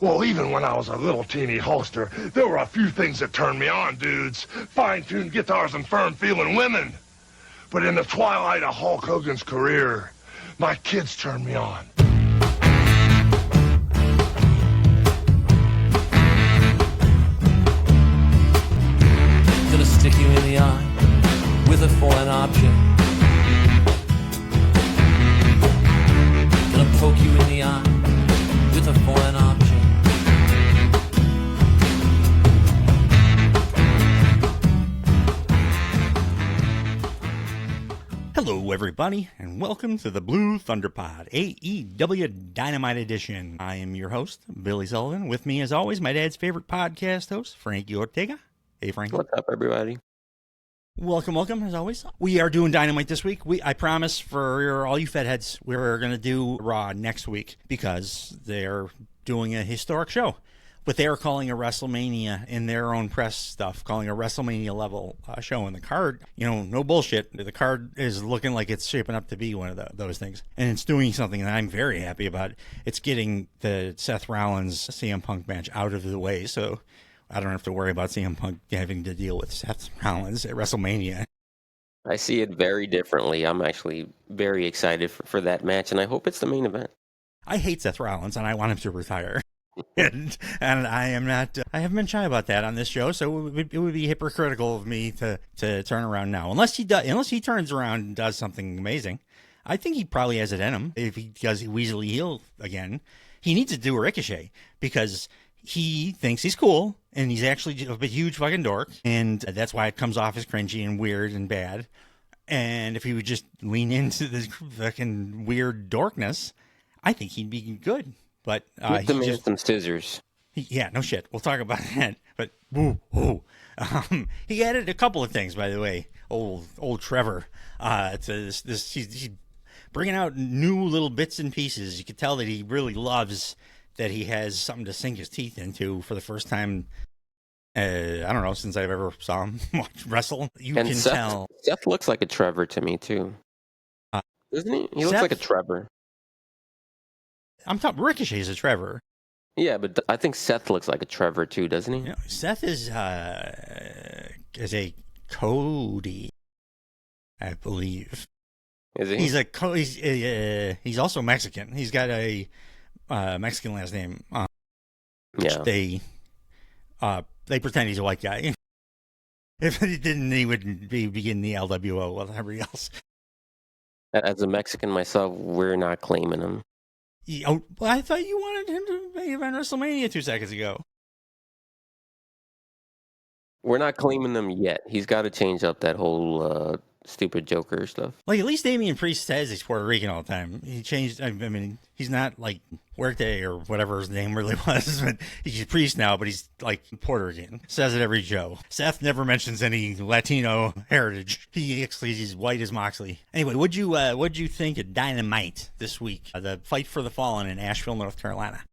Well, even when I was a little teeny Hulkster, there were a few things that turned me on, dudes. Fine-tuned guitars and firm-feeling women. But in the twilight of Hulk Hogan's career, my kids turned me on. Gonna stick you in the eye with a foreign object. Gonna poke you in the eye with a foreign object. Hello, everybody, and welcome to the Blue Thunder Pod, AEW Dynamite Edition. I am your host, Billy Sullivan. With me, as always, my dad's favorite podcast host, Frankie Ortega. Hey, Frankie. What's up, everybody? Welcome, as always. We are doing Dynamite this week. I promise for all you fed heads, we're going to do Raw next week because they're doing a historic show. But they are calling a WrestleMania in their own press stuff, calling a WrestleMania level show. And the card, no bullshit. The card is looking like it's shaping up to be one of those things. And it's doing something that I'm very happy about. It's getting the Seth Rollins CM Punk match out of the way. So I don't have to worry about CM Punk having to deal with Seth Rollins at WrestleMania. I see it very differently. I'm actually very excited for that match, and I hope it's the main event. I hate Seth Rollins, and I want him to retire. and I am not. I haven't been shy about that on this show, so it would be hypocritical of me to turn around now. Unless he turns around and does something amazing. I think he probably has it in him. If he does Weasley heel again, he needs to do a Ricochet because he thinks he's cool and he's actually a huge fucking dork, and that's why it comes off as cringy and weird and bad. And if he would just lean into this fucking weird dorkness, I think he'd be good. But he just some scissors. Yeah, no shit. We'll talk about that. But he added a couple of things, by the way. Old Trevor. He's bringing out new little bits and pieces. You can tell that he really loves that he has something to sink his teeth into for the first time. I don't know, since I've ever saw him wrestle. Tell. Seth looks like a Trevor to me too. Doesn't he? He looks like a Trevor. I'm talking Ricochet's a Trevor. Yeah, but I think Seth looks like a Trevor too, doesn't he? Seth is a Cody, I believe. Is he? He's also Mexican. He's got a Mexican last name. They pretend he's a white guy. If he didn't, he would be begin the LWO with everybody else. As a Mexican myself, we're not claiming him. Oh, well, I thought you wanted him to be on WrestleMania 2 seconds ago. We're not claiming him yet. He's got to change up that whole stupid Joker stuff. Like, at least Damian Priest says he's Puerto Rican all the time. He changed. I mean, he's not like Huerte or whatever his name really was, but he's a priest now, but he's like Puerto Rican. Says it every show. Seth never mentions any Latino heritage. He's white as Moxley. Anyway, what'd you think of Dynamite this week? The Fight for the Fallen in Asheville, North Carolina.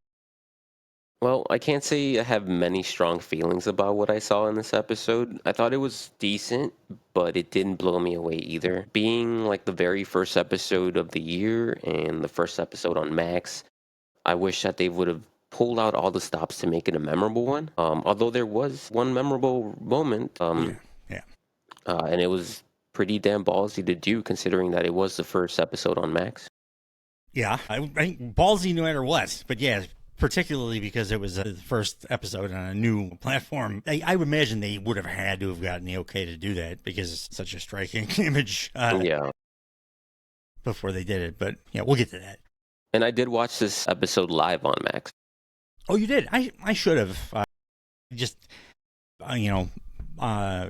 Well, I can't say I have many strong feelings about what I saw in this episode. I thought it was decent, but it didn't blow me away either. Being like the very first episode of the year and the first episode on Max, I wish that they would have pulled out all the stops to make it a memorable one. Although there was one memorable moment. And it was pretty damn ballsy to do considering that it was the first episode on Max. Yeah, I think ballsy no matter what, but yeah, particularly because it was the first episode on a new platform. I would imagine they would have had to have gotten the okay to do that because it's such a striking image before they did it. But yeah, we'll get to that. And I did watch this episode live on Max. Oh, you did? I should have.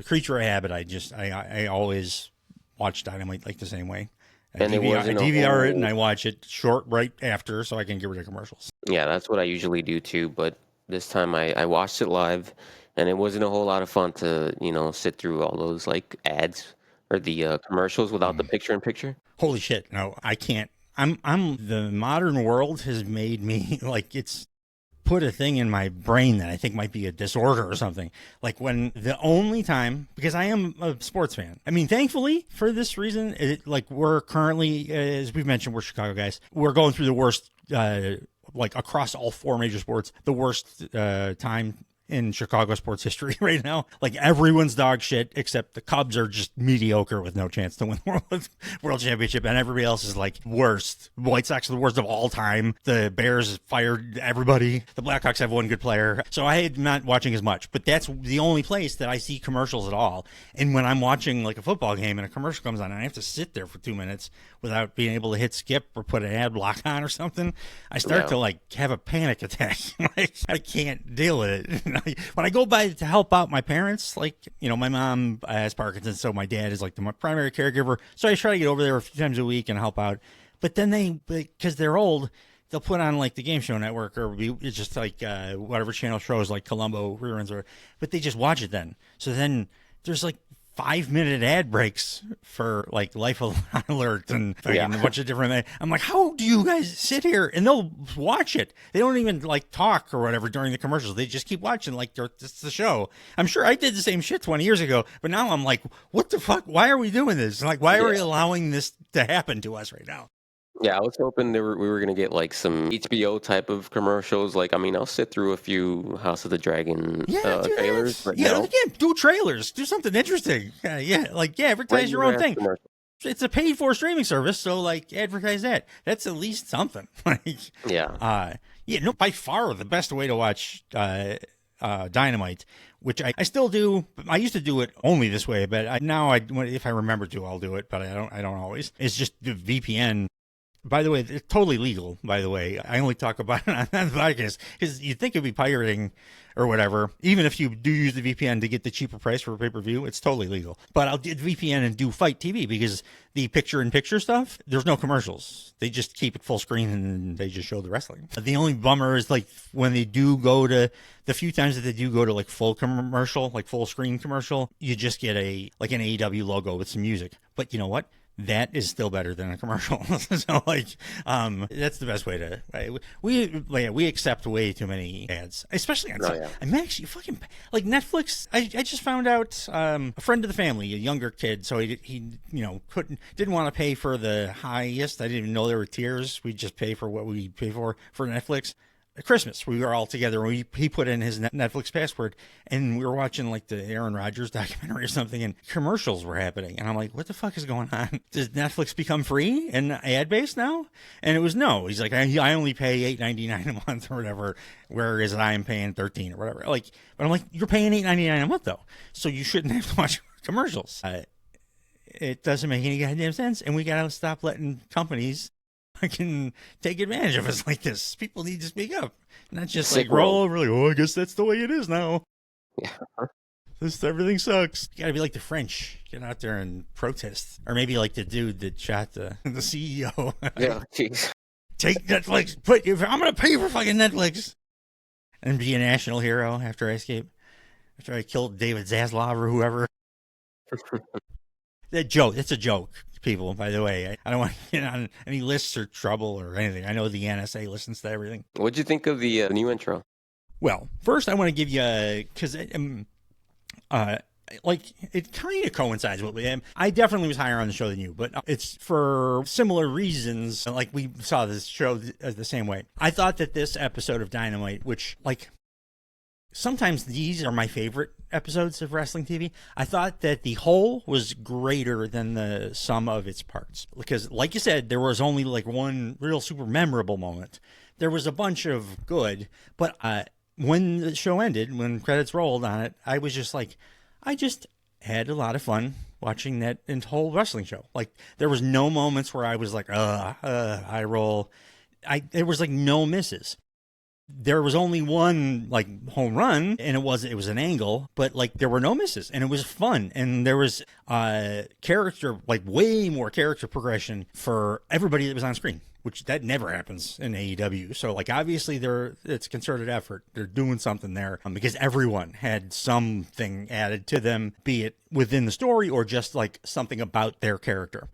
Creature of habit. I always watch Dynamite like the same way. I DVR it and I watch it short right after so I can get rid of commercials. Yeah, that's what I usually do too. But this time I watched it live, and it wasn't a whole lot of fun to sit through all those like ads or the commercials without the picture-in-picture. Holy shit! No, I can't. The modern world has made me like it's put a thing in my brain that I think might be a disorder or something. Like when the only time, because I am a sports fan. I mean, thankfully for this reason, we're currently, as we've mentioned, we're Chicago guys. We're going through the worst like across all 4 major sports, the worst time in Chicago sports history right now. Like everyone's dog shit except the Cubs are just mediocre with no chance to win the world championship, and everybody else is like worst. White Sox are the worst of all time. The Bears fired everybody. The Blackhawks have one good player. So I am not watching as much, but that's the only place that I see commercials at all. And when I'm watching like a football game and a commercial comes on and I have to sit there for 2 minutes without being able to hit skip or put an ad block on or something, I start to like have a panic attack. Like I can't deal with it. When I go by to help out my parents, like, you know, my mom has Parkinson's, so my dad is like my primary caregiver. So I try to get over there a few times a week and help out. But then because they're old, they'll put on like the Game Show Network or it's just like whatever channel shows like Columbo reruns, but they just watch it then. So then there's like 5-minute ad breaks for like Life Alert and a bunch of different. I'm like, how do you guys sit here and they'll watch it? They don't even like talk or whatever during the commercials. They just keep watching like it's the show. I'm sure I did the same shit 20 years ago, but now I'm like, what the fuck? Why are we doing this? Like, why are we allowing this to happen to us right now? Yeah, I was hoping we were going to get like some HBO type of commercials. Like, I mean, I'll sit through a few House of the Dragon trailers. Do trailers. Do something interesting. Advertise your own thing. It's a paid for streaming service, so like advertise that. That's at least something. By far the best way to watch Dynamite, which I still do. I used to do it only this way, but now if I remember to, I'll do it, but I don't always. It's just the VPN. By the way, it's totally legal, by the way. I only talk about it on the podcast because you'd think it'd be pirating or whatever. Even if you do use the VPN to get the cheaper price for a pay-per-view, it's totally legal. But I'll get VPN and do Fight TV because the picture-in-picture stuff, there's no commercials. They just keep it full screen and they just show the wrestling. The only bummer is like when they do go to, the few times that they do go to like full commercial, like full screen commercial, you just get an AEW logo with some music. But you know what? That is still better than a commercial. So that's the best way to. We accept way too many ads, especially on. I'm actually fucking like Netflix. I just found out a friend of the family, a younger kid, so he didn't want to pay for the highest. I didn't even know there were tiers. We just pay for what we pay for Netflix. At Christmas, we were all together. He put in his Netflix password, and we were watching like the Aaron Rodgers documentary or something, and commercials were happening. And I'm like, what the fuck is going on? Does Netflix become free and ad-based now? And it was no. He's like, I only pay $8.99 a month or whatever, whereas I am paying $13 or whatever. Like, but I'm like, you're paying $8.99 a month though, so you shouldn't have to watch commercials. It doesn't make any goddamn sense, and we gotta stop letting companies can take advantage of us like this. People need to speak up, not just like roll over like, I guess that's the way it is now. Yeah, everything sucks. You gotta be like the French, get out there and protest, or maybe like the dude that shot the CEO. Yeah, jeez. Take Netflix. I'm gonna pay for fucking Netflix, and be a national hero after I escape, after I killed David Zaslav or whoever. It's a joke. People, by the way, I don't want to get on any lists or trouble or anything. I know the NSA listens to everything. What'd you think of the new intro? Well, first I want to give you because it kind of coincides with me. I definitely was higher on the show than you, but it's for similar reasons. Like we saw this show the same way. I thought that this episode of Dynamite, which like sometimes these are my favorite episodes of wrestling TV. I thought that the whole was greater than the sum of its parts. Because, like you said, there was only like one real super memorable moment. There was a bunch of good, but when the show ended, when credits rolled on it, I was just like, I just had a lot of fun watching that whole wrestling show. Like, there was no moments where I was like, I roll. There was like no misses. There was only one like home run, and it was an angle, but like there were no misses, and it was fun, and there was character, like way more character progression for everybody that was on screen, which that never happens in AEW. So like obviously it's a concerted effort. They're doing something there because everyone had something added to them, be it within the story or just like something about their character.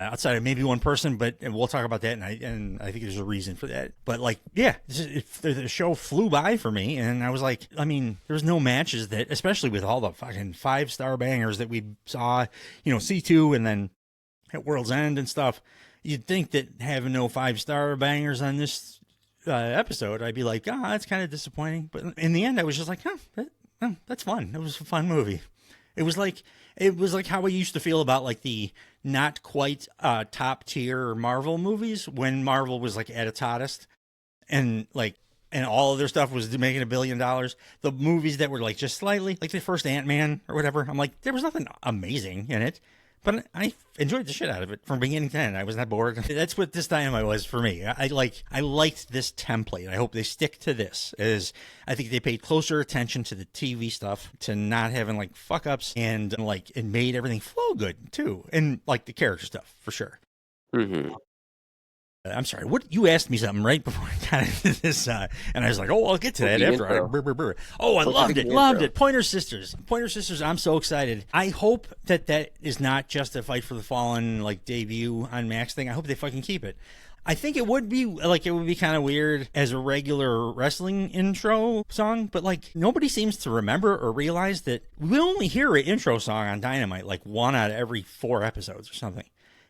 Outside of maybe one person, but we'll talk about that, and I think there's a reason for that. But like, yeah, the show flew by for me, and I was like, I mean, there was no matches that, especially with all the fucking 5-star bangers that we saw, C2 and then at World's End and stuff. You'd think that having no 5-star bangers on this episode, I'd be like, oh, that's kind of disappointing. But in the end, I was just like, that's fun. It was a fun movie. It was like how I used to feel about like the not quite top tier Marvel movies when Marvel was like at its hottest, and all of their stuff was making $1 billion. The movies that were like just slightly, like the first Ant-Man or whatever, I'm like, there was nothing amazing in it, but I enjoyed the shit out of it from beginning to end. I was not bored. That's what this Dynamite was for me. I liked this template. I hope they stick to this. I think they paid closer attention to the TV stuff, to not having like fuck ups, and like it made everything flow good too, and like the character stuff for sure. Mm-hmm. I'm sorry. What you asked me something right before I got into this, and I was like, "Oh, I'll get to that after." I loved it. Pointer Sisters. I'm so excited. I hope that is not just a Fight for the Fallen like debut on Max thing. I hope they fucking keep it. I think it would be kind of weird as a regular wrestling intro song, but like nobody seems to remember or realize that we only hear an intro song on Dynamite like 1 out of every 4 episodes or something.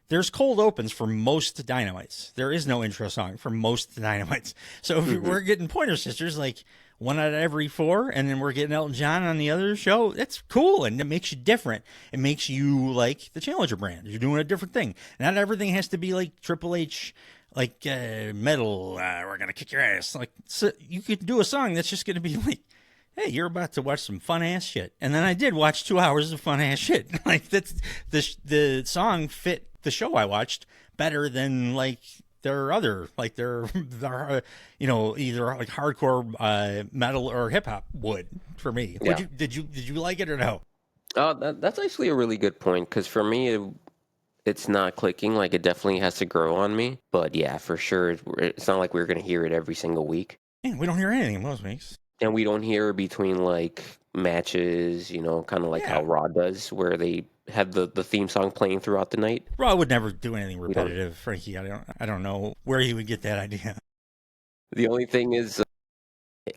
There's cold opens for most Dynamites. There is no intro song for most Dynamites. So if we're getting Pointer Sisters like 1 out of every 4, and then we're getting Elton John on the other show, that's cool, and it makes you different. It makes you like the Challenger brand. You're doing a different thing. Not everything has to be like Triple H, like metal. We're gonna kick your ass. Like, so you could do a song that's just gonna be like, hey, you're about to watch some fun ass shit. And then I did watch 2 hours of fun ass shit. Like that's the song fit the show I watched better than like their other, like their either like hardcore metal or hip hop would for me. Yeah. Did you like it or no? That's actually a really good point, because for me it's not clicking. Like it definitely has to grow on me. But yeah, for sure, it's not like we're gonna hear it every single week. Yeah, we don't hear anything most weeks. And we don't hear between like matches, kind of like how Raw does, where they have the theme song playing throughout the night. Raw would never do anything repetitive, Frankie. I don't know where he would get that idea. The only thing is,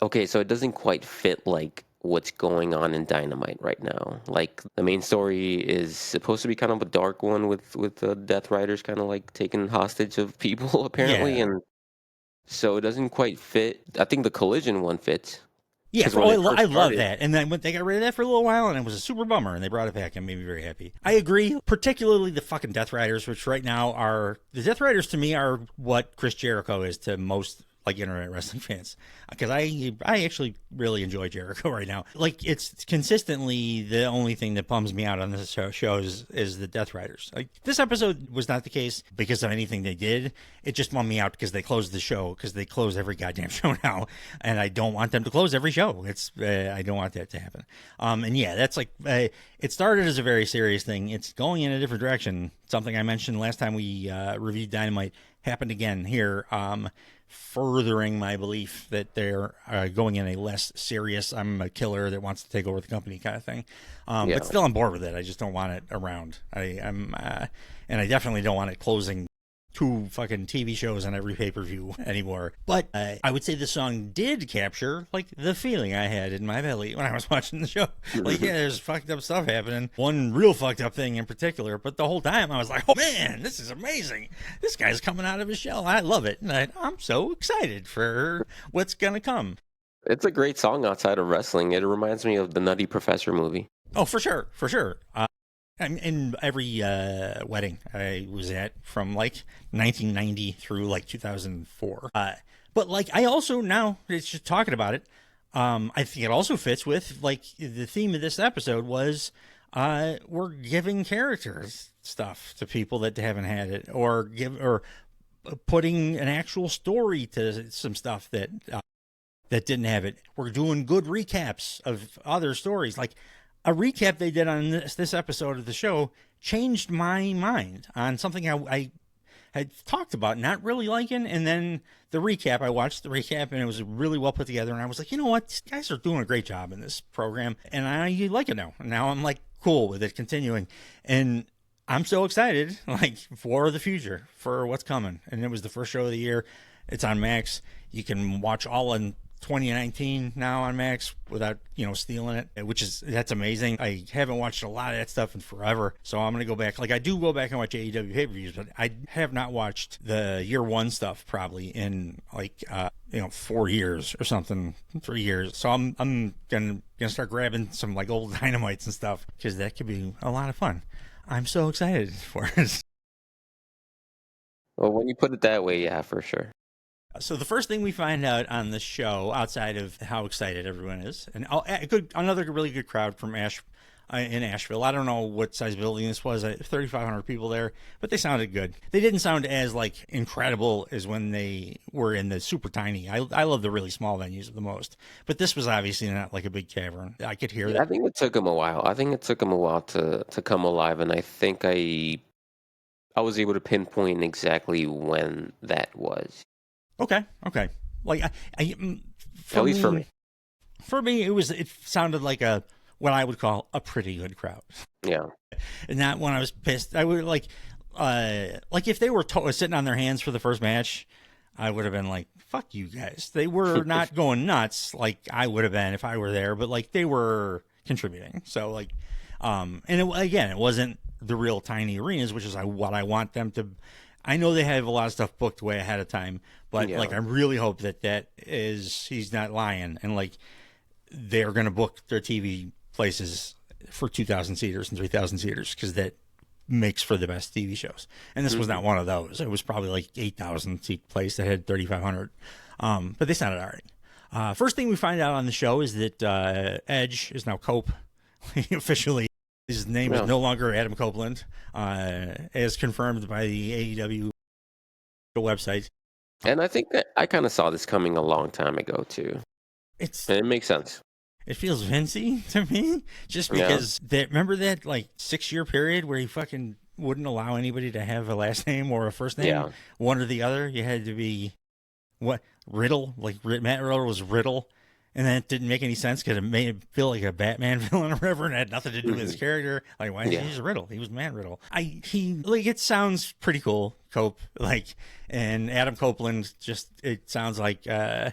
okay, so it doesn't quite fit like what's going on in Dynamite right now. Like the main story is supposed to be kind of a dark one with the Death Riders kind of like taking hostage of people apparently, and so it doesn't quite fit. I think the Collision one fits. Yeah, I love that. And then when they got rid of that for a little while, and it was a super bummer, and they brought it back, and made me very happy. I agree, particularly the fucking Death Riders, which right now are... The Death Riders, to me, are what Chris Jericho is to most like internet wrestling fans, because I actually really enjoy Jericho right now. Like, it's consistently the only thing that bums me out on this show is the Death Riders. Like, this episode was not the case because of anything they did. It just bummed me out because they closed the show, because they close every goddamn show now, and I don't want them to close every show. I don't want that to happen. And yeah, that's like it started as a very serious thing. It's going in a different direction. Something I mentioned last time we reviewed Dynamite happened again here. Furthering my belief that they're going in a less serious, I'm a killer that wants to take over the company kind of thing. But still on board with it. I just don't want it around. And I definitely don't want it closing 2 fucking TV shows on every pay-per-view anymore. But I would say the song did capture like the feeling I had in my belly when I was watching the show. Like, yeah, there's fucked up stuff happening. One real fucked up thing in particular, but the whole time I was like, oh man, this is amazing. This guy's coming out of his shell. I love it. And I'm so excited for what's gonna come. It's a great song outside of wrestling. It reminds me of the Nutty Professor movie. Oh, for sure. In every wedding I was at from like 1990 through like 2004. But like I also now it's just talking about it. I think it also fits with like the theme of this episode was we're giving characters stuff to people that haven't had it, or putting an actual story to some stuff that didn't have it. We're doing good recaps of other stories. Like, a recap they did on this episode of the show changed my mind on something I had talked about not really liking, and then I watched the recap, and it was really well put together, and I was like, you know what, these guys are doing a great job in this program, and I like it now. Now I'm like cool with it continuing, and I'm so excited like for the future, for what's coming. And it was the first show of the year. It's on Max. You can watch all in 2019 now on Max without, stealing it, that's amazing. I haven't watched a lot of that stuff in forever, so I'm going to go back. Like, I do go back and watch AEW pay-per-views, but I have not watched the year one stuff probably in 4 years or something, 3 years. So I'm gonna start grabbing some like old Dynamites and stuff, because that could be a lot of fun. I'm so excited for it. Well, when you put it that way, yeah, for sure. So the first thing we find out on the show, outside of how excited everyone is, and another really good crowd from in Asheville. I don't know what size building this was, 3,500 people there, but they sounded good. They didn't sound as like incredible as when they were in the super tiny. I love the really small venues the most, but this was obviously not like a big cavern. I could hear that. I think it took them a while. To come alive, and I think I was able to pinpoint exactly when that was. Okay. Like at least for me. For me, it sounded like what I would call a pretty good crowd. Yeah. And not when I was pissed. I would like if they were sitting on their hands for the first match, I would have been like, "Fuck you guys." They were not going nuts like I would have been if I were there, but like they were contributing. So like, and it wasn't the real tiny arenas, which is what I want them to. I know they have a lot of stuff booked way ahead of time, but like I really hope that he's not lying, and like they're going to book their TV places for 2,000 seaters and 3,000 seaters, because that makes for the best TV shows. And this was not one of those. It was probably like 8,000 seat place that had 3,500, but they sounded all right. First thing we find out on the show is that Edge is now Cope officially. His name is no longer Adam Copeland, as confirmed by the AEW website. And I think that I kind of saw this coming a long time ago, too. And it makes sense. It feels Vincey to me, just because remember that like 6-year period where he fucking wouldn't allow anybody to have a last name or a first name, one or the other. You had to be Riddle, like Matt Riddle was Riddle. And that didn't make any sense because it made him feel like a Batman villain or whatever, and it had nothing to do with his character. Like, why is he just Riddle? He was Man Riddle. It sounds pretty cool, Cope. Like, and Adam Copeland it sounds like the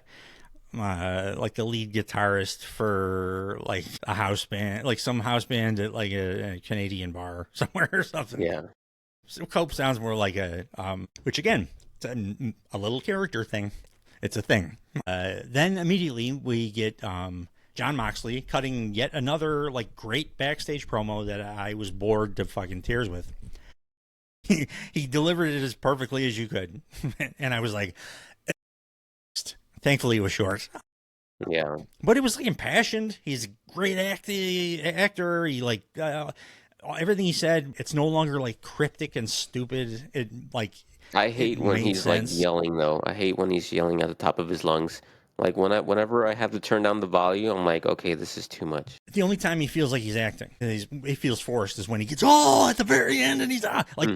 lead guitarist for like a house band, like some house band at like a Canadian bar somewhere or something. Yeah. So Cope sounds more like which again, it's a little character thing. It's a thing. Then immediately we get Jon Moxley cutting yet another like great backstage promo that I was bored to fucking tears with. He delivered it as perfectly as you could, and I was like, thankfully it was short. Yeah, but it was like impassioned. He's a great actor. He like everything he said. It's no longer like cryptic and stupid. I hate when he's like yelling, though. I hate when he's yelling at the top of his lungs. Like whenever I have to turn down the volume, I'm like, okay, this is too much. The only time he feels like he's acting, he feels forced, is when he gets at the very end and he's like.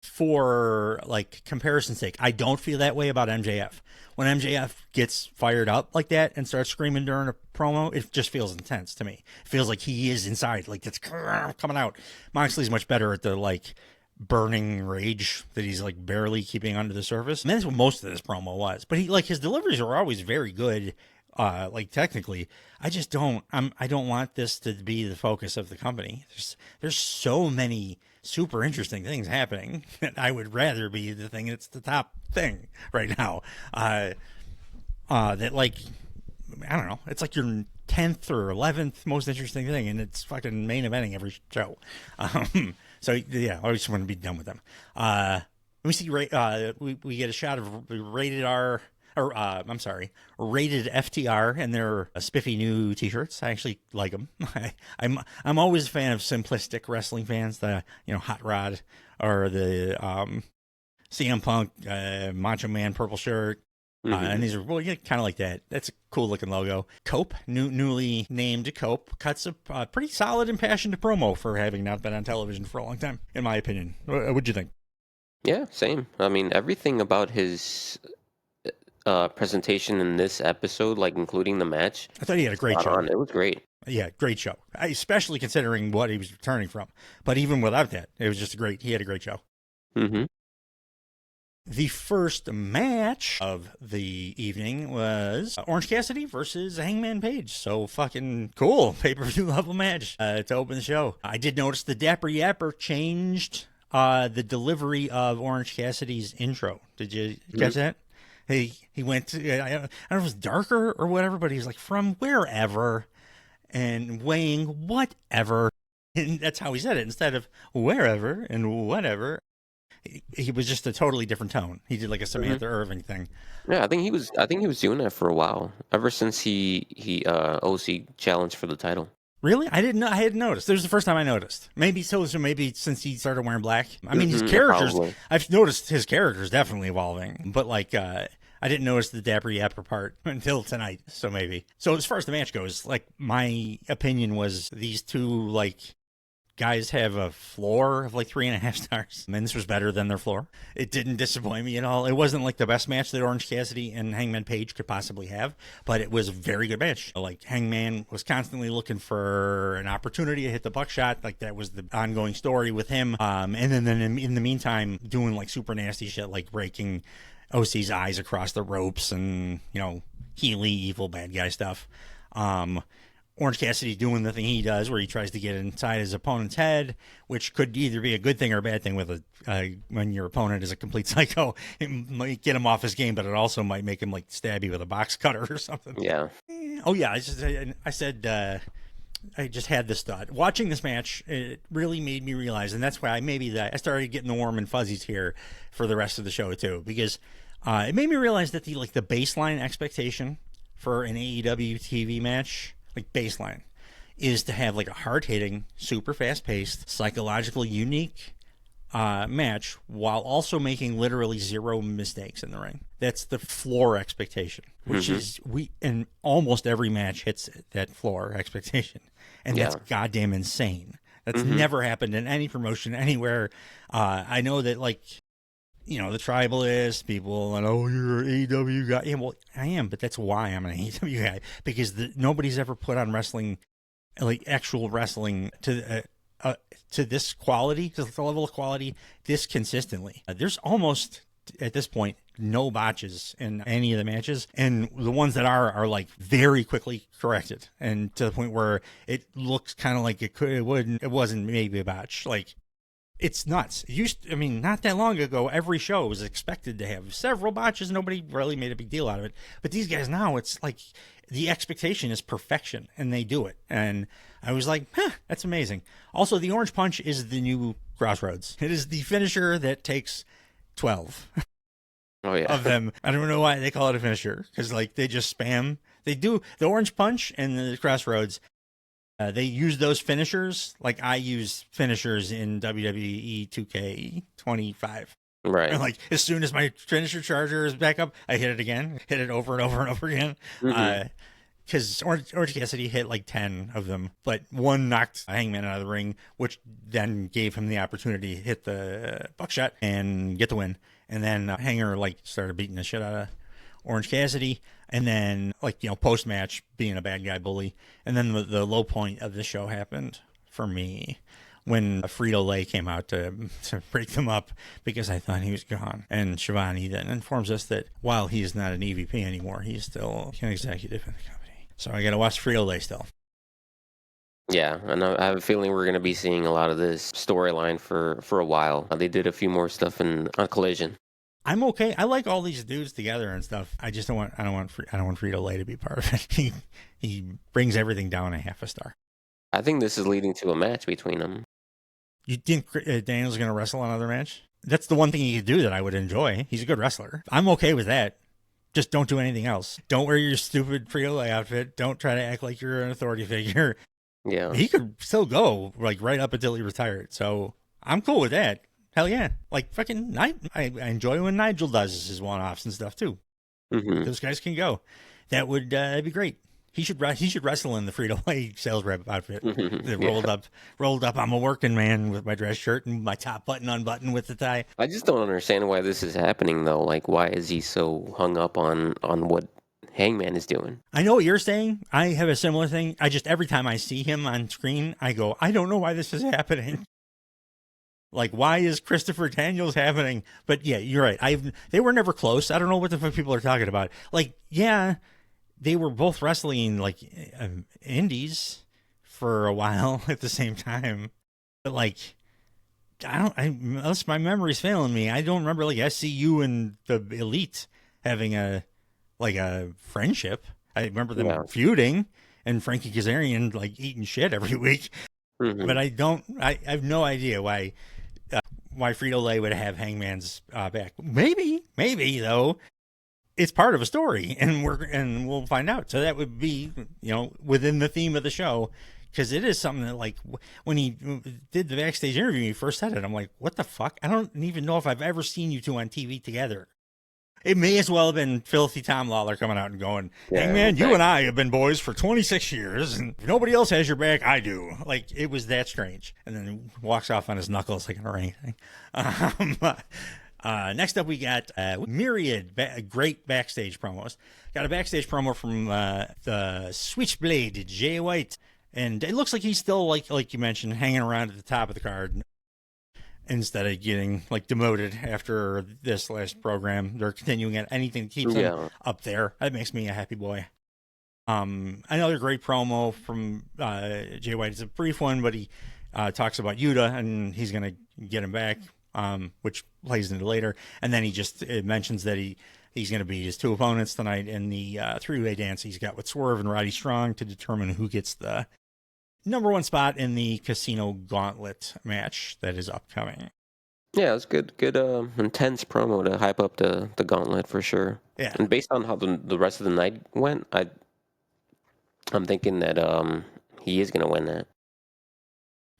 For like comparison's sake, I don't feel that way about MJF. When MJF gets fired up like that and starts screaming during a promo, it just feels intense to me. It feels like he is inside, like it's coming out. Moxley's much better at the like burning rage that he's like barely keeping under the surface. And that's what most of this promo was. But his deliveries are always very good. Like technically, I don't want this to be the focus of the company. There's so many super interesting things happening that I would rather be the thing that's the top thing right now. That like, I don't know, it's like your 10th or 11th most interesting thing, and it's fucking main eventing every show. So yeah, I just want to be done with them. We see we get a shot of rated R. Rated FTR and their spiffy new T-shirts. I actually like them. I'm always a fan of simplistic wrestling fans. The Hot Rod or the CM Punk Macho Man purple shirt. And these are kind of like that. That's a cool looking logo. Cope, newly named Cope, cuts a pretty solid impassioned promo for having not been on television for a long time, in my opinion. What'd you think? Yeah, same. I mean, everything about his presentation in this episode, like including the match, I thought he had a great show. It was great. Yeah, great show, especially considering what he was returning from. But even without that, it was just he had a great show. The first match of the evening was Orange Cassidy versus Hangman Page. So fucking cool. Pay-per-view level match to open the show. I did notice the Dapper Yapper changed the delivery of Orange Cassidy's intro. Did you catch that? He went to, I don't know if it was darker or whatever, but he was like, from wherever and weighing whatever. And that's how he said it. Instead of wherever and whatever, he was just a totally different tone. He did like a Samantha Irving thing. Yeah, I think he was doing that for a while, ever since he OC challenged for the title. Really? I didn't know. I hadn't noticed. This was the first time I noticed. Maybe so. Maybe since he started wearing black. I mean, his characters. Probably. I've noticed his character's definitely evolving, but like, I didn't notice the Dapper Yapper part until tonight. So maybe. So as far as the match goes, like my opinion was these two like guys have a floor of like 3.5 stars, and this was better than their floor. It didn't disappoint me at all. It wasn't like the best match that Orange Cassidy and Hangman Page could possibly have, but it was a very good match. Like Hangman was constantly looking for an opportunity to hit the buckshot. Like that was the ongoing story with him. And then in the meantime, doing like super nasty shit, like breaking OC's eyes across the ropes and, you know, Healy, evil bad guy stuff. Orange Cassidy doing the thing he does where he tries to get inside his opponent's head, which could either be a good thing or a bad thing with when your opponent is a complete psycho. It might get him off his game, but it also might make him like stab you with a box cutter or something. Yeah. Oh yeah. I just had this thought. Watching this match, it really made me realize, and that's why I started getting the warm and fuzzies here for the rest of the show too, because it made me realize that the baseline expectation for an AEW TV match, like baseline, is to have like a hard-hitting, super fast-paced, psychologically unique match while also making literally zero mistakes in the ring. That's the floor expectation, which is in almost every match hits that floor expectation, and that's goddamn insane. That's never happened in any promotion anywhere. I know that like, you know, the tribalist people and, oh, you're an AEW guy. Yeah, well, I am, but that's why I'm an AEW guy, because nobody's ever put on wrestling, like actual wrestling, to this quality, to the level of quality, this consistently. There's almost, at this point, no botches in any of the matches, and the ones that are like very quickly corrected, and to the point where it looks kind of like it wasn't maybe a botch. Like, it's nuts. Not that long ago, every show was expected to have several botches. Nobody really made a big deal out of it. But these guys now, it's like the expectation is perfection, and they do it. And I was like, that's amazing. Also, the Orange Punch is the new Crossroads. It is the finisher that takes 12 of them. I don't know why they call it a finisher, because like they just spam. They do the Orange Punch and the Crossroads. They use those finishers like I use finishers in WWE 2K25. Right. And like as soon as my finisher charger is back up, I hit it again, hit it over and over and over again. Because Orange Cassidy hit like 10 of them, but one knocked Hangman out of the ring, which then gave him the opportunity to hit the buckshot and get the win. And then Hanger like started beating the shit out of Orange Cassidy, and then like, you know, post match being a bad guy bully. And then the low point of the show happened for me when Frito-Lay came out to break them up, because I thought he was gone. And Shivani then informs us that while he is not an EVP anymore, he's still an executive in the company. So I got to watch Frito-Lay still. Yeah, and I have a feeling we're going to be seeing a lot of this storyline for a while. They did a few more stuff on Collision. I'm okay. I like all these dudes together and stuff. I just don't want Frito-Lay to be part of it. He brings everything down a half a star. I think this is leading to a match between them. You think Daniel's going to wrestle another match? That's the one thing he could do that I would enjoy. He's a good wrestler. I'm okay with that. Just don't do anything else. Don't wear your stupid Frito-Lay outfit. Don't try to act like you're an authority figure. Yeah. He could still go like right up until he retired. So I'm cool with that. Hell yeah. Like fucking I enjoy when Nigel does his one-offs and stuff too. Those guys can go. That would be great. He should wrestle in the Frito-Lay sales rep outfit. Rolled up. I'm a working man with my dress shirt and my top button unbuttoned with the tie. I just don't understand why this is happening though. Like, why is he so hung up on what Hangman is doing? I know what you're saying. I have a similar thing. I just, every time I see him on screen, I go, I don't know why this is happening. Like, why is Christopher Daniels happening? But yeah, you're right. They were never close. I don't know what the fuck people are talking about. Like, yeah, they were both wrestling like indies for a while at the same time. But like, unless my memory's failing me, I don't remember like SCU and the Elite having a friendship. I remember them feuding and Frankie Kazarian like eating shit every week. Mm-hmm. But I have no idea why Frito-Lay would have Hangman's back. Maybe though, it's part of a story, and we'll find out. So that would be, within the theme of the show, because it is something that, like, when he did the backstage interview, he first said it. I'm like, what the fuck? I don't even know if I've ever seen you two on TV together. It may as well have been filthy Tom Lawler coming out and going, hey, man, you and I have been boys for 26 years, and if nobody else has your back, I do. Like, it was that strange. And then he walks off on his knuckles like or anything. Next up, we got myriad great backstage promos. Got a backstage promo from the Switchblade, Jay White. And it looks like he's still, like you mentioned, hanging around at the top of the card. Instead of getting like demoted after this last program, they're continuing at anything that keeps them up there. That makes me a happy boy. Another great promo from Jay White. It's a brief one, but he talks about Yuta and he's going to get him back, which plays into later. And then he just mentions that he's going to beat his two opponents tonight in the three-way dance he's got with Swerve and Roddy Strong to determine who gets the number one spot in the Casino Gauntlet match that is upcoming. Yeah, it was good, intense promo to hype up the Gauntlet for sure. Yeah, and based on how the rest of the night went, I'm thinking that he is going to win that.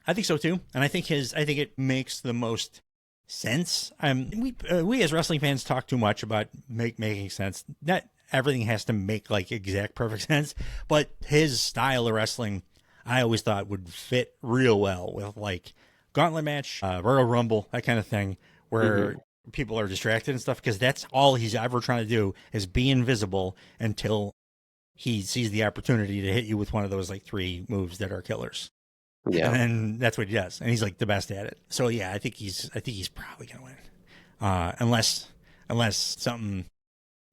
I think so too, and I think it makes the most sense. We as wrestling fans talk too much about making sense. Not everything has to make like exact perfect sense, but his style of wrestling, I always thought would fit real well with like Gauntlet match, Royal Rumble, that kind of thing, where people are distracted and stuff, because that's all he's ever trying to do is be invisible until he sees the opportunity to hit you with one of those like three moves that are killers. Yeah, and then that's what he does, and he's like the best at it. So yeah, I think he's probably gonna win, unless something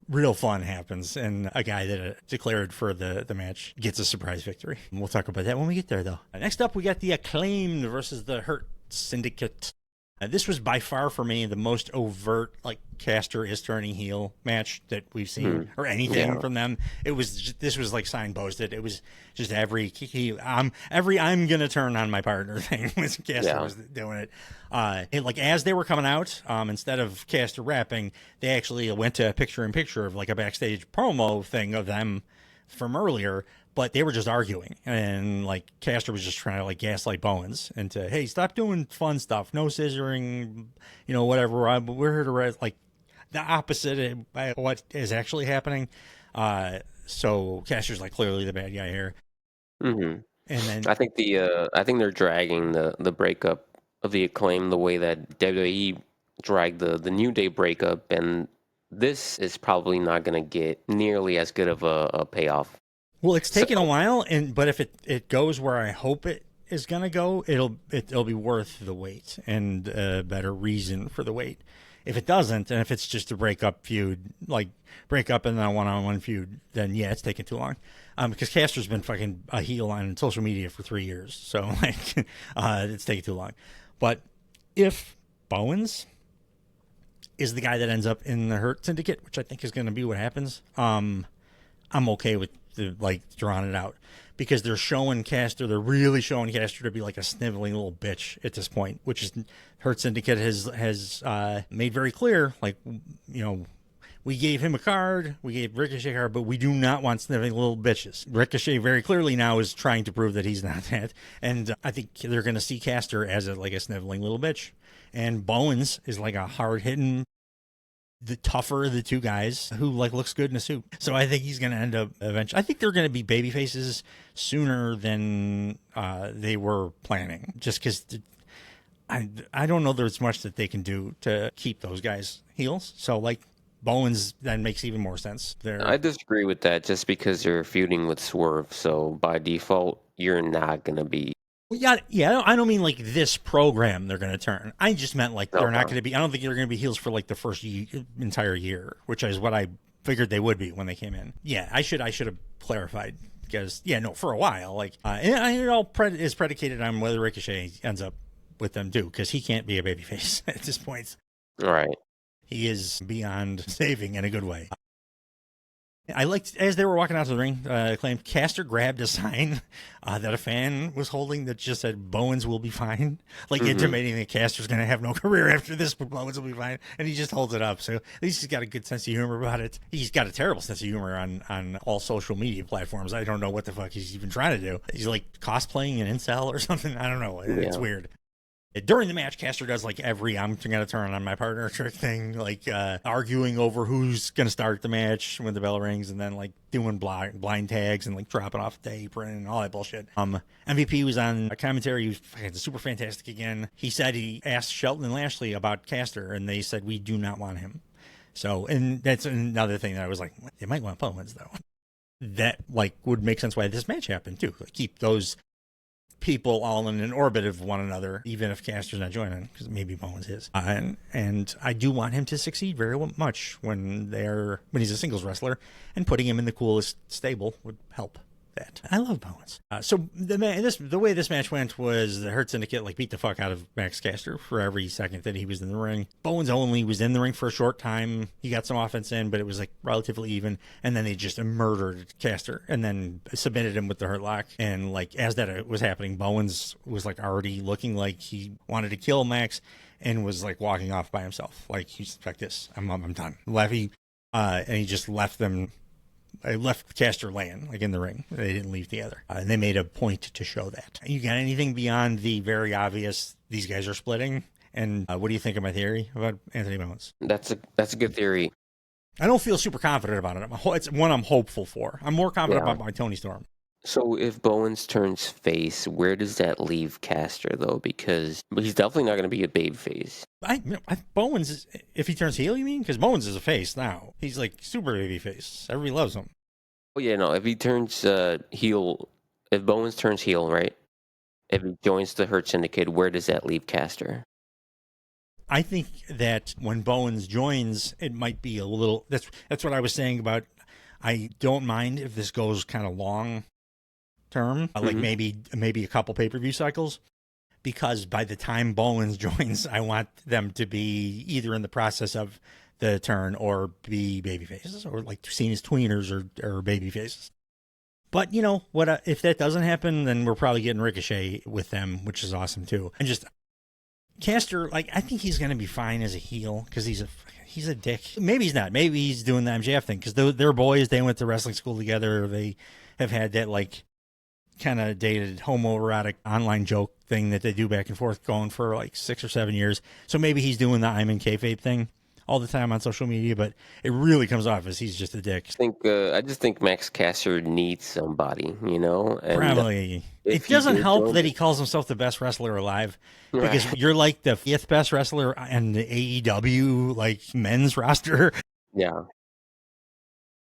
real fun happens and a guy that declared for the match gets a surprise victory. We'll talk about that when we get there, though. Next up, we got the Acclaimed versus the Hurt Syndicate. This was by far for me the most overt, like, Caster is turning heel match that we've seen or anything from them. This was like signposted. It was just every I'm gonna turn on my partner thing when Caster was doing it. Like as they were coming out, instead of Caster rapping, they actually went to a picture-in-picture of like a backstage promo thing of them from earlier. But they were just arguing, and like Caster was just trying to like gaslight Bowens into, hey, stop doing fun stuff, no scissoring, whatever. We're here to like the opposite of what is actually happening. So Caster's like clearly the bad guy here. Mm-hmm. And then I think they're dragging the breakup of the Acclaim the way that WWE dragged the New Day breakup, and this is probably not going to get nearly as good of a payoff. Well, it's taken a while, but if it goes where I hope it is going to go, it'll be worth the wait and a better reason for the wait. If it doesn't, and if it's just a breakup feud, like breakup and then a one-on-one feud, then yeah, it's taking too long. Because Caster's been fucking a heel on social media for 3 years, so like it's taking too long. But if Bowens is the guy that ends up in the Hurt Syndicate, which I think is going to be what happens, I'm okay with drawing it out, because they're really showing Caster to be like a sniveling little bitch at this point, which is Hurt Syndicate has made very clear, like, we gave him a card, we gave Ricochet a card, but we do not want sniveling little bitches. Ricochet very clearly now is trying to prove that he's not that, and I think they're going to see Caster as a sniveling little bitch, and Bowens is like a hard-hitting, the tougher of the two guys who like looks good in a suit. So I think he's going to end up eventually. I think they're going to be baby faces sooner than they were planning, just because I don't know there's much that they can do to keep those guys heels. So like Bowens then makes even more sense there. I disagree with that, just because you're feuding with Swerve. So by default, you're not going to be Yeah, I don't mean like this program they're going to turn. I just meant like they're not going to be, I don't think they're going to be heels for like the first entire year, which is what I figured they would be when they came in. Yeah, I should have clarified because, for a while, like, and it all is predicated on whether Ricochet ends up with them too, because he can't be a babyface at this point. Right. He is beyond saving in a good way. I liked, as they were walking out to the ring, claimed Caster grabbed a sign that a fan was holding that just said, Bowens will be fine. Like, intimating that Caster's going to have no career after this, but Bowens will be fine. And he just holds it up. So at least he's got a good sense of humor about it. He's got a terrible sense of humor on all social media platforms. I don't know what the fuck he's even trying to do. He's like cosplaying an incel or something. I don't know. It's weird. During the match, Caster does like every I'm going to turn on my partner trick thing, like arguing over who's going to start the match when the bell rings, and then like doing blind tags and like dropping off the apron and all that bullshit. MVP was on a commentary. He was super fantastic again. He said he asked Shelton and Lashley about Caster, and they said, we do not want him. So, and that's another thing that I was like, they might want Bowens though. That like would make sense why this match happened too. Like, keep those people all in an orbit of one another, even if Caster's not joining, because maybe Bowens is. And I do want him to succeed very much when he's a singles wrestler, and putting him in the coolest stable would help that. I love Bowens. So the way this match went was the Hurt Syndicate like beat the fuck out of Max Caster for every second that he was in the ring. Bowens only was in the ring for a short time. He got some offense in, but it was like relatively even. And then they just murdered Caster and then submitted him with the Hurt Lock. And like as that was happening, Bowens was like already looking like he wanted to kill Max and was like walking off by himself. Like, he's like this. I'm done. And he just left them. I left Caster laying, like in the ring. They didn't leave together. And they made a point to show that. You got anything beyond the very obvious, these guys are splitting? And what do you think of my theory about Anthony Bowens? That's a good theory. I don't feel super confident about it. It's one I'm hopeful for. I'm more confident about my Tony Storm. So if Bowens turns face, where does that leave Caster, though? Because he's definitely not going to be a babe face. Bowens, if he turns heel, you mean? Because Bowens is a face now. He's like super baby face. Everybody loves him. Oh, yeah, no. If he turns heel, if Bowens turns heel, right? If he joins the Hurt Syndicate, where does that leave Caster? I think that when Bowens joins, it might be a little... That's what I was saying about... I don't mind if this goes kind of long term, like maybe a couple pay-per-view cycles, because by the time Bowens joins, I want them to be either in the process of the turn or be baby faces, or like seen as tweeners or baby faces. But you know what? If that doesn't happen, then we're probably getting Ricochet with them, which is awesome too. And just Caster, like, I think he's going to be fine as a heel because he's a dick. Maybe he's not. Maybe he's doing the MJF thing because they're boys. They went to wrestling school together. They have had that like kind of dated homoerotic online joke thing that they do back and forth going for like 6 or 7 years. So maybe he's doing the I'm in kayfabe thing all the time on social media, but it really comes off as he's just a dick. I just think Max Caster needs somebody, you know? And probably. It doesn't help that he calls himself the best wrestler alive, because you're like the 5th best wrestler in the AEW like men's roster. Yeah.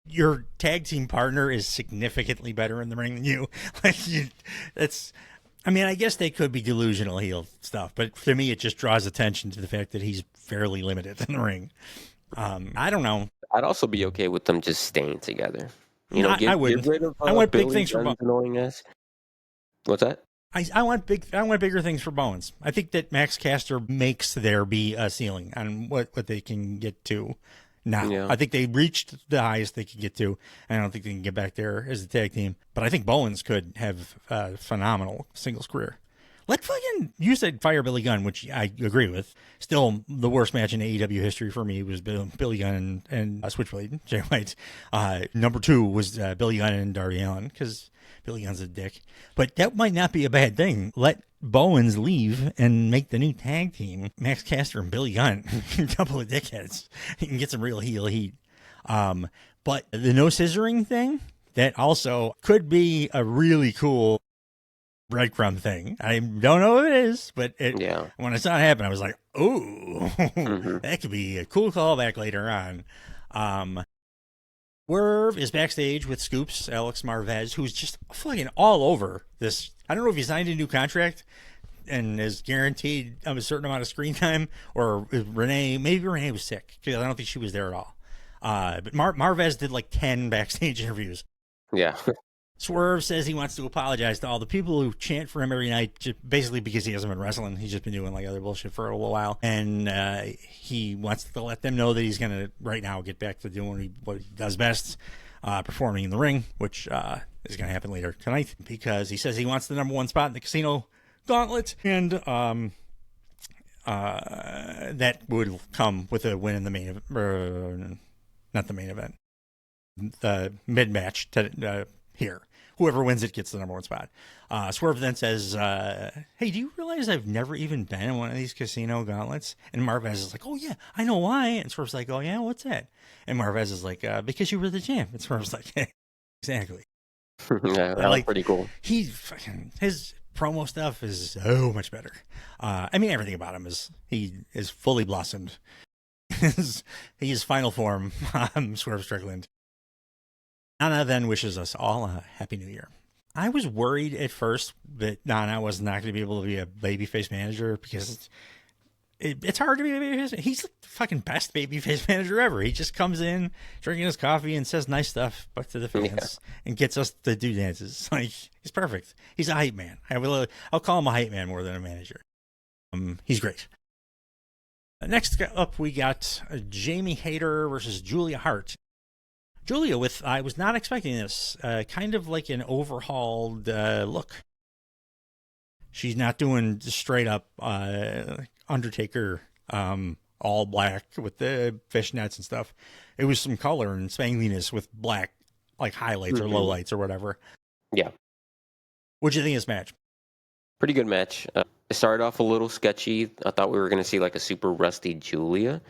Your tag team partner is significantly better in the ring than you. I guess they could be delusional heel stuff, but to me, it just draws attention to the fact that he's fairly limited in the ring. I don't know. I'd also be okay with them just staying together. You know, I would. Get rid of, I want Billy big things for Bowens. Annoying us. What's that? I want bigger things for Bowens. I think that Max Caster makes there be a ceiling on what they can get to now. Yeah. I think they reached the highest they could get to. I don't think they can get back there as a tag team. But I think Bowens could have a phenomenal singles career. You said fire Billy Gunn, which I agree with. Still, the worst match in AEW history for me was Billy Gunn and Switchblade, Jay White. Number 2 was Billy Gunn and Darby Allin, because Billy Gunn's a dick. But that might not be a bad thing. Let Bowens leave and make the new tag team, Max Caster and Billy Gunn. Couple of dickheads. You can get some real heel heat. But the no scissoring thing, that also could be a really cool breadcrumb thing. I don't know what it is, but when I saw it happen, I was like, "Ooh, that could be a cool callback later on." Swerve is backstage with Scoops, Alex Marvez, who's just fucking all over this. I don't know if he signed a new contract and is guaranteed a certain amount of screen time, or maybe Renee was sick, because I don't think she was there at all. But Marvez did like 10 backstage interviews. Yeah. Swerve says he wants to apologize to all the people who chant for him every night, just basically because he hasn't been wrestling. He's just been doing like other bullshit for a little while. And he wants to let them know that he's going to, right now, get back to doing what he does best, performing in the ring, which is going to happen later tonight, because he says he wants the number one spot in the casino gauntlet. And that would come with a win in the main event. Not the main event. The mid-match here. Whoever wins it gets the number one spot. Swerve then says, hey, do you realize I've never even been in one of these casino gauntlets? And Marvez is like, oh, yeah, I know why. And Swerve's like, oh, yeah, what's that? And Marvez is like, because you were the champ. And Swerve's like, hey, exactly. Yeah, that was pretty cool. His promo stuff is so much better. I mean, everything about him he is fully blossomed. He is final form, Swerve Strickland. Nana then wishes us all a happy new year. I was worried at first that Nana was not going to be able to be a babyface manager, because it's hard to be a babyface. He's the fucking best babyface manager ever. He just comes in, drinking his coffee, and says nice stuff to the fans and gets us to do dances. Like, he's perfect. He's a hype man. I'll call him a hype man more than a manager. He's great. Next up, we got Jamie Hayter versus Julia Hart. Julia I was not expecting this, kind of like an overhauled look. She's not doing straight up Undertaker all black with the fishnets and stuff. It was some color and spangliness with black, like highlights or lowlights or whatever. Yeah. What'd you think of this match? Pretty good match. It started off a little sketchy. I thought we were going to see like a super rusty Julia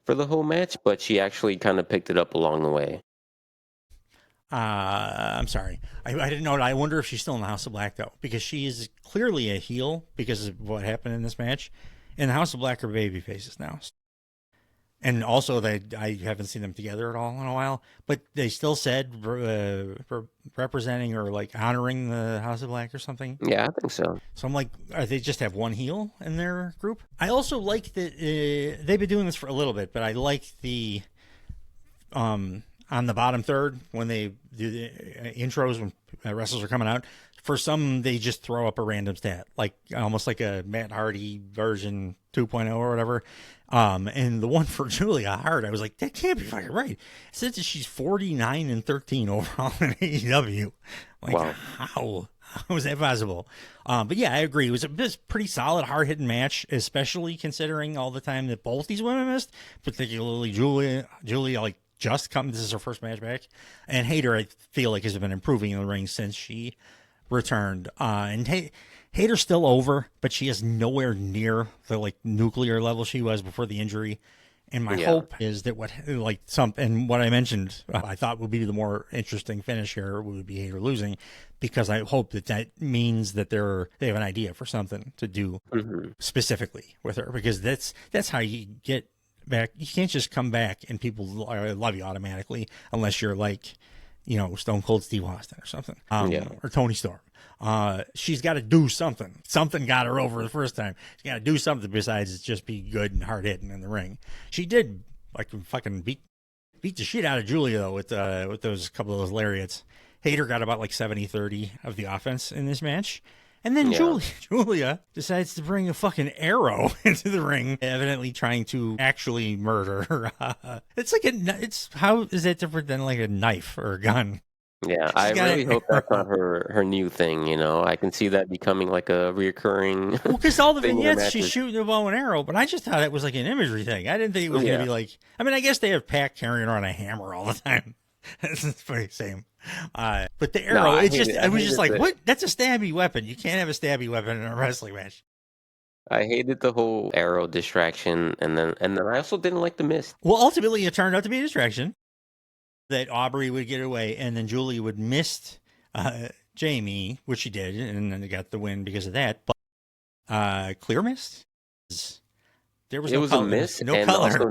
for the whole match, but she actually kind of picked it up along the way. I'm sorry. I didn't know. I wonder if she's still in the House of Black, though, because she is clearly a heel because of what happened in this match. And the House of Black are baby faces now. And also, I haven't seen them together at all in a while, but they still said representing or like honoring the House of Black or something. Yeah, I think so. So I'm like, they just have one heel in their group? I also like that they've been doing this for a little bit, but I like the on the bottom third when they do the intros when wrestlers are coming out. For some, they just throw up a random stat, like almost like a Matt Hardy version 2.0 or whatever. And the one for Julia Hart, I was like, that can't be fucking right. It says that she's 49-13 overall in AEW. Like, wow. How is that possible? But yeah, I agree. It was a pretty solid, hard-hitting match, especially considering all the time that both these women missed, particularly Julia, like, just come. This is her first match back. And Hayter, I feel like, has been improving in the ring since she returned. And Hayter's still over, but she is nowhere near the like nuclear level she was before the injury. And my hope is that what I mentioned, I thought would be the more interesting finish here would be Hayter losing, because I hope that means that they have an idea for something to do specifically with her, because that's how you get back. You can't just come back and people love you automatically unless you're like, Stone Cold Steve Austin or something, or Tony Storm. She's got to do something. Something got her over the first time. She's got to do something besides just be good and hard hitting in the ring. She did like fucking beat the shit out of Julia though with those couple of those lariats. Hayter got about like 70-30 of the offense in this match. And then Julia decides to bring a fucking arrow into the ring, evidently trying to actually murder her. How is that different than like a knife or a gun? Yeah, I really hope that's not her new thing, I can see that becoming like a reoccurring. Well, because all the vignettes she's shooting a bow and arrow, but I just thought it was like an imagery thing. I didn't think it was going to be like, I guess they have Pac carrying around a hammer all the time. It's pretty same. But the arrow, I was just like, what? That's a stabby weapon. You can't have a stabby weapon in a wrestling match. I hated the whole arrow distraction, and then I also didn't like the mist. Well, ultimately, it turned out to be a distraction. That Aubrey would get away, and then Julie would miss Jamie, which she did, and then they got the win because of that. But clear mist? There was a miss, no and color. Also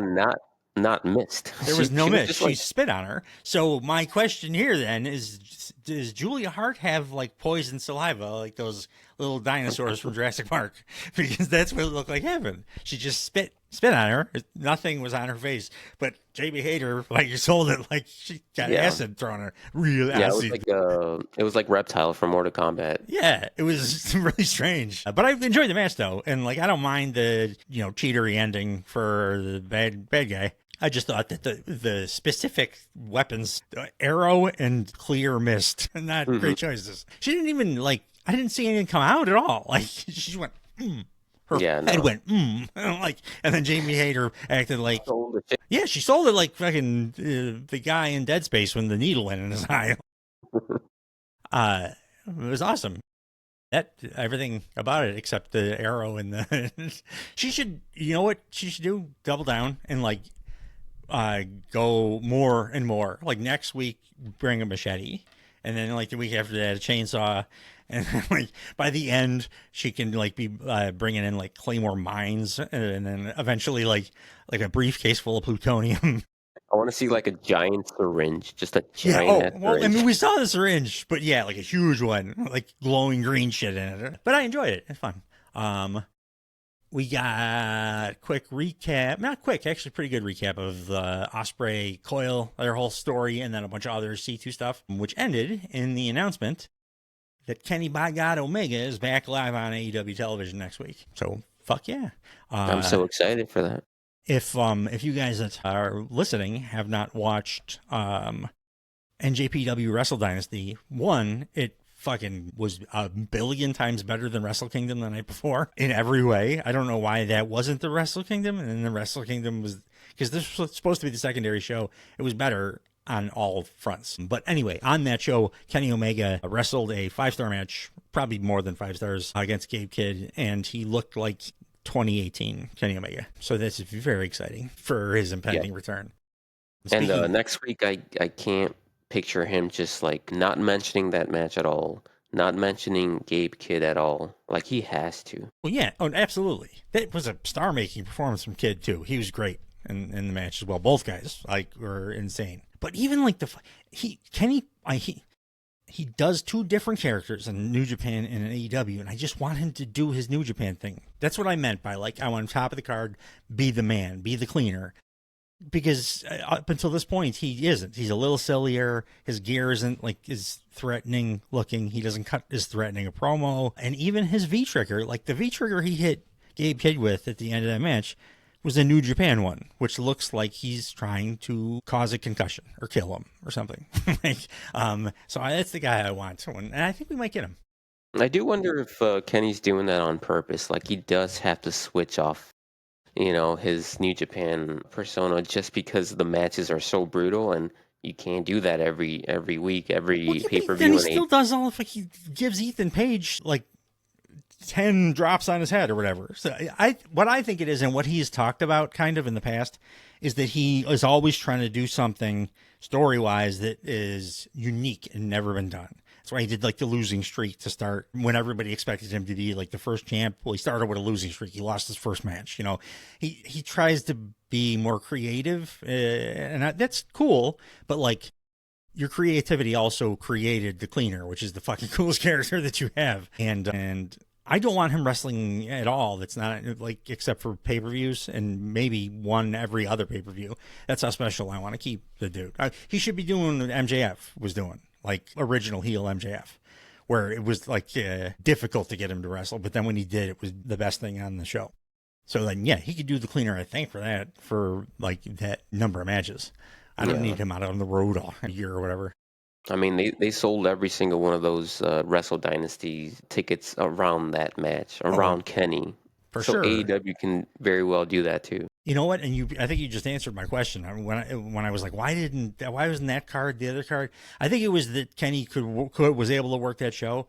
not missed. There was no she miss. just She spit on her. So my question here then is, does Julia Hart have like poison saliva, like those little dinosaurs from Jurassic Park? Because that's what it looked like happened. She just spit on her. Nothing was on her face. But Jamie Hayter, like, you sold it like she got acid thrown on her. Real acid. It was like Reptile from Mortal Kombat. Yeah, it was really strange. But I enjoyed the match though, and like I don't mind the cheatery ending for the bad guy. I just thought that the specific weapons, arrow and clear mist, not great choices. She didn't even I didn't see anything come out at all. Like she went, her head went, like, and then Jamie Hayter acted like, yeah, she sold it like fucking the guy in Dead Space when the needle went in his eye. It was awesome. Everything about it except the arrow and the. She should, you know what she should do? Double down and go more and more. Like next week, bring a machete, and then like the week after that, a chainsaw, and then, like by the end, she can be bringing in like claymore mines, and then eventually like a briefcase full of plutonium. I want to see like a giant syringe, just a giant syringe. Well, I mean, we saw the syringe, but yeah, like a huge one, like glowing green shit in it. But I enjoyed it. It's fun. We got quick recap, not quick, actually pretty good recap of the Ospreay Coil, their whole story, and then a bunch of other C2 stuff, which ended in the announcement that Kenny by God Omega is back live on AEW television next week. So fuck yeah. I'm so excited for that. If you guys that are listening have not watched NJPW Wrestle Dynasty 1, it fucking was a billion times better than Wrestle Kingdom the night before in every way. I don't know why that wasn't the Wrestle Kingdom, and then the Wrestle Kingdom was, because this was supposed to be the secondary show. It was better on all fronts. But anyway, on that show, Kenny Omega wrestled a 5-star match, probably more than 5 stars, against Gabe Kidd, and he looked like 2018 Kenny Omega. So that's very exciting for his impending return. And next week, I can't picture him just like not mentioning that match at all, not mentioning Gabe Kidd at all. Like he has to. Well, yeah, absolutely. That was a star-making performance from Kidd too. He was great in the match as well. Both guys were insane. But even like he does 2 different characters in New Japan and in AEW, and I just want him to do his New Japan thing. That's what I meant by I want him top of the card, be the man, be the cleaner. Because up until this point, he isn't. He's a little sillier. His gear isn't as threatening looking. He doesn't cut as threatening a promo. And even his V-trigger, like the V-trigger he hit Gabe Kidd with at the end of that match, was a New Japan one, which looks like he's trying to cause a concussion or kill him or something. So that's the guy I want. And I think we might get him. I do wonder if Kenny's doing that on purpose. Like he does have to switch off his New Japan persona just because the matches are so brutal, and you can't do that every week, every pay-per-view. Then he still does all of he gives Ethan Page 10 drops on his head or whatever. So what I think it is, and what he's talked about kind of in the past, is that he is always trying to do something story-wise that is unique and never been done. That's why he did the losing streak to start when everybody expected him to be the first champ. Well, he started with a losing streak. He lost his first match. He tries to be more creative, and that's cool. But your creativity also created the cleaner, which is the fucking coolest character that you have. And I don't want him wrestling at all. That's not except for pay-per-views and maybe one every other pay-per-view. That's how special I want to keep the dude. He should be doing what MJF was doing. Original heel MJF, where it was difficult to get him to wrestle, but then when he did, it was the best thing on the show. So he could do the cleaner, I think, for that number of matches. I don't need him out on the road all year or whatever. I mean, they sold every single one of those Wrestle Dynasty tickets around that match, around Kenny. For so sure. AEW can very well do that too. You know what? And I think you just answered my question. When I was like, why wasn't that card the other card? I think it was that Kenny was able to work that show,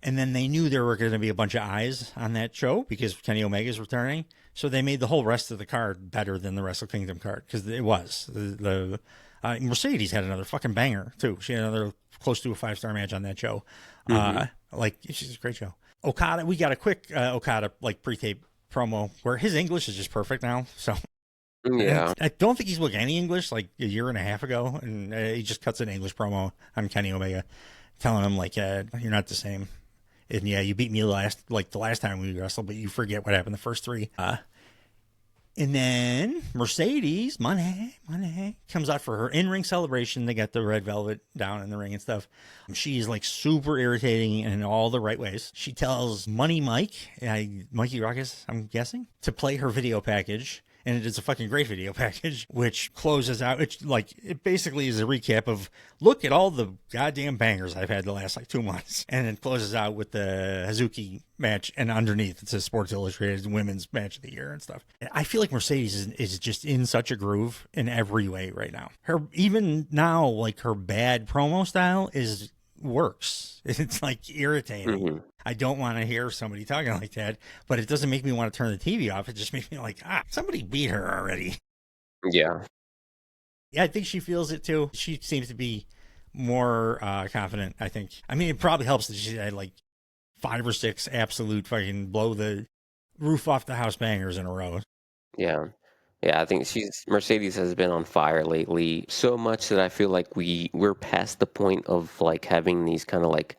and then they knew there were going to be a bunch of eyes on that show because Kenny Omega's returning. So they made the whole rest of the card better than the Wrestle Kingdom card because it was the Mercedes had another fucking banger too. She had another close to a 5-star match on that show. She's a great show. Okada, we got a quick Okada pre-tape promo where his English is just perfect now. So Yeah. I don't think he spoke any English like a year and a half ago, and he just cuts an English promo on Kenny Omega, telling him like, "You're not the same." And yeah, you beat me the last time we wrestled, but you forget what happened the first three. And then Mercedes, money, comes out for her in-ring celebration. They got the red velvet down in the ring and stuff. She's like super irritating in all the right ways. She tells Money Mike, Mikey Ruckus, I'm guessing, to play her video package. And it is a fucking great video package, which closes out. It basically is a recap of, look at all the goddamn bangers I've had the last 2 months. And it closes out with the Hazuki match. And underneath, it says Sports Illustrated Women's Match of the Year and stuff. I feel like Mercedes is just in such a groove in every way right now. Even now, like her bad promo style works. It's like irritating. Mm-hmm. I don't want to hear somebody talking like that, but it doesn't make me want to turn the TV off. It just makes me like, somebody beat her already. Yeah. Yeah, I think she feels it too. She seems to be more confident, I think. I mean, it probably helps that she had like 5 or 6 absolute fucking blow the roof off the house bangers in a row. Yeah. Yeah, I think Mercedes has been on fire lately so much that I feel like we're past the point of like having these kind of like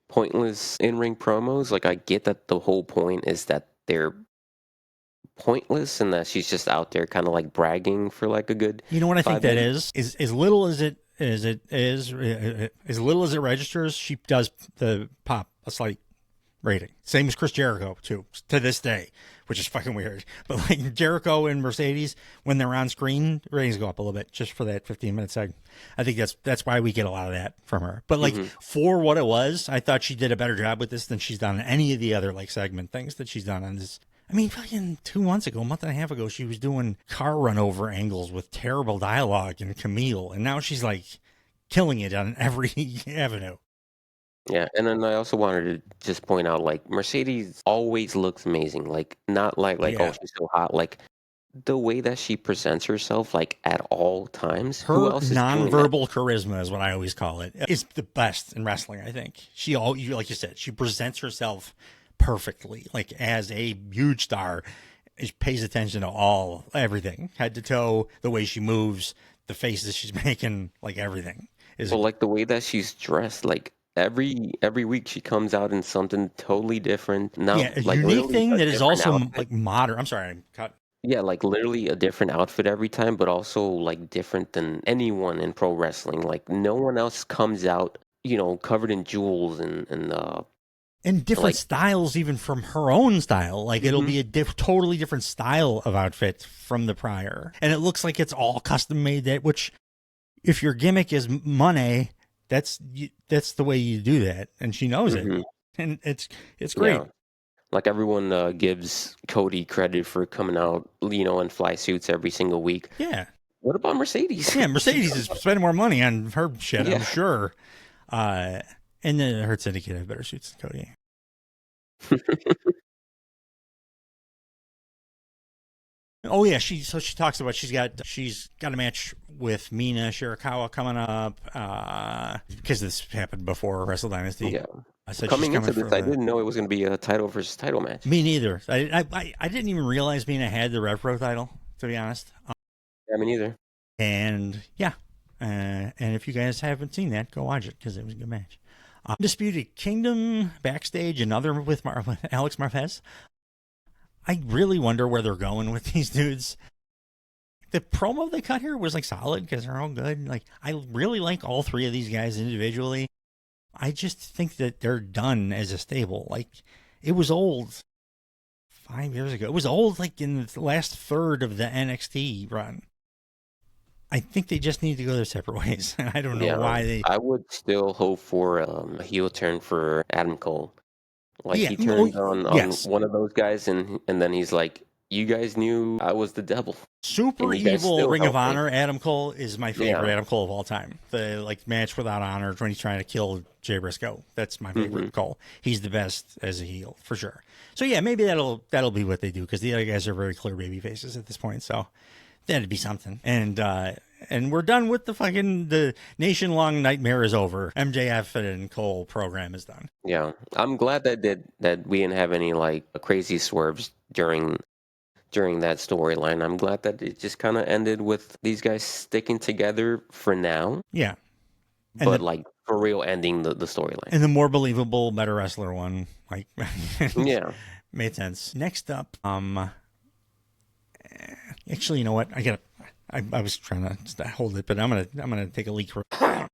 pointless in-ring promos. Like I get that the whole point is that they're pointless and that she's just out there kind of like bragging for like a good. You know what I think that is as little as it as little as it registers, she does the pop a slight rating. Same as Chris Jericho too, to this day, which is fucking weird. But like Jericho and Mercedes, when they're on screen, ratings go up a little bit just for that 15-minute segment. I think that's why we get a lot of that from her. But like for what it was, I thought she did a better job with this than she's done in any of the other like segment things that she's done on this. I mean, fucking 2 months ago, a month and a half ago, she was doing car run over angles with terrible dialogue and Camille, and now she's like killing it on every avenue. Yeah, and then I also wanted to just point out, like, Mercedes always looks amazing. Like, not like oh, she's so hot. Like, the way that she presents herself, like, at all times. Her who else is nonverbal charisma is what I always call it. Is the best in wrestling, I think. Like you said, she presents herself perfectly, like, as a huge star. She pays attention to everything, head to toe, the way she moves, the faces she's making, like, everything. Like, the way that she's dressed, like, every week she comes out in something totally different. Now, a like, unique thing that is also outfit. like modern. I'm sorry, I cut. Yeah, like literally a different outfit every time, but also like different than anyone in pro wrestling. Like no one else comes out, covered in jewels and different like, styles, even from her own style. Like it'll be a totally different style of outfit from the prior, and it looks like it's all custom made. Which, if your gimmick is money, that's the way you do that, and she knows it, and it's great. Yeah. Like everyone gives Cody credit for coming out, in fly suits every single week. Yeah. What about Mercedes? Yeah, Mercedes is spending more money on her shit, I'm sure. And then Hurt Syndicate have better suits than Cody. Oh yeah, she talks about she's got a match with Mina Shirakawa coming up because this happened before Wrestle Dynasty. Yeah. Coming into this, I didn't know it was going to be a title versus title match. Me neither. I didn't even realize Mina had the Rev Pro title, to be honest. Yeah, me neither. And yeah, and if you guys haven't seen that, go watch it because it was a good match. Undisputed Kingdom backstage, another with Alex Marquez. I really wonder where they're going with these dudes. The promo they cut here was like solid because they're all good. Like I really like all 3 of these guys individually. I just think that they're done as a stable. Like it was old 5 years ago. It was old like in the last third of the NXT run. I think they just need to go their separate ways. I don't know why they. I would still hope for a heel turn for Adam Cole. Like he turned on one of those guys, and then he's like, "You guys knew I was the devil." Super evil Ring of Honor. Adam Cole is my favorite Adam Cole of all time. The match without honor when he's trying to kill Jay Briscoe. That's my favorite Cole. He's the best as a heel for sure. So yeah, maybe that'll be what they do because the other guys are very clear baby faces at this point. So that'd be something. And we're done with the nation long nightmare is over. MJF and Cole program is done. Yeah, I'm glad that we didn't have any like crazy swerves during during that storyline. I'm glad that it just kind of ended with these guys sticking together for now. Yeah. But like for real ending the storyline. And the more believable, better wrestler one. Like yeah. Made sense. Next up, actually, you know what? I was trying to just hold it, but I'm gonna take a leak.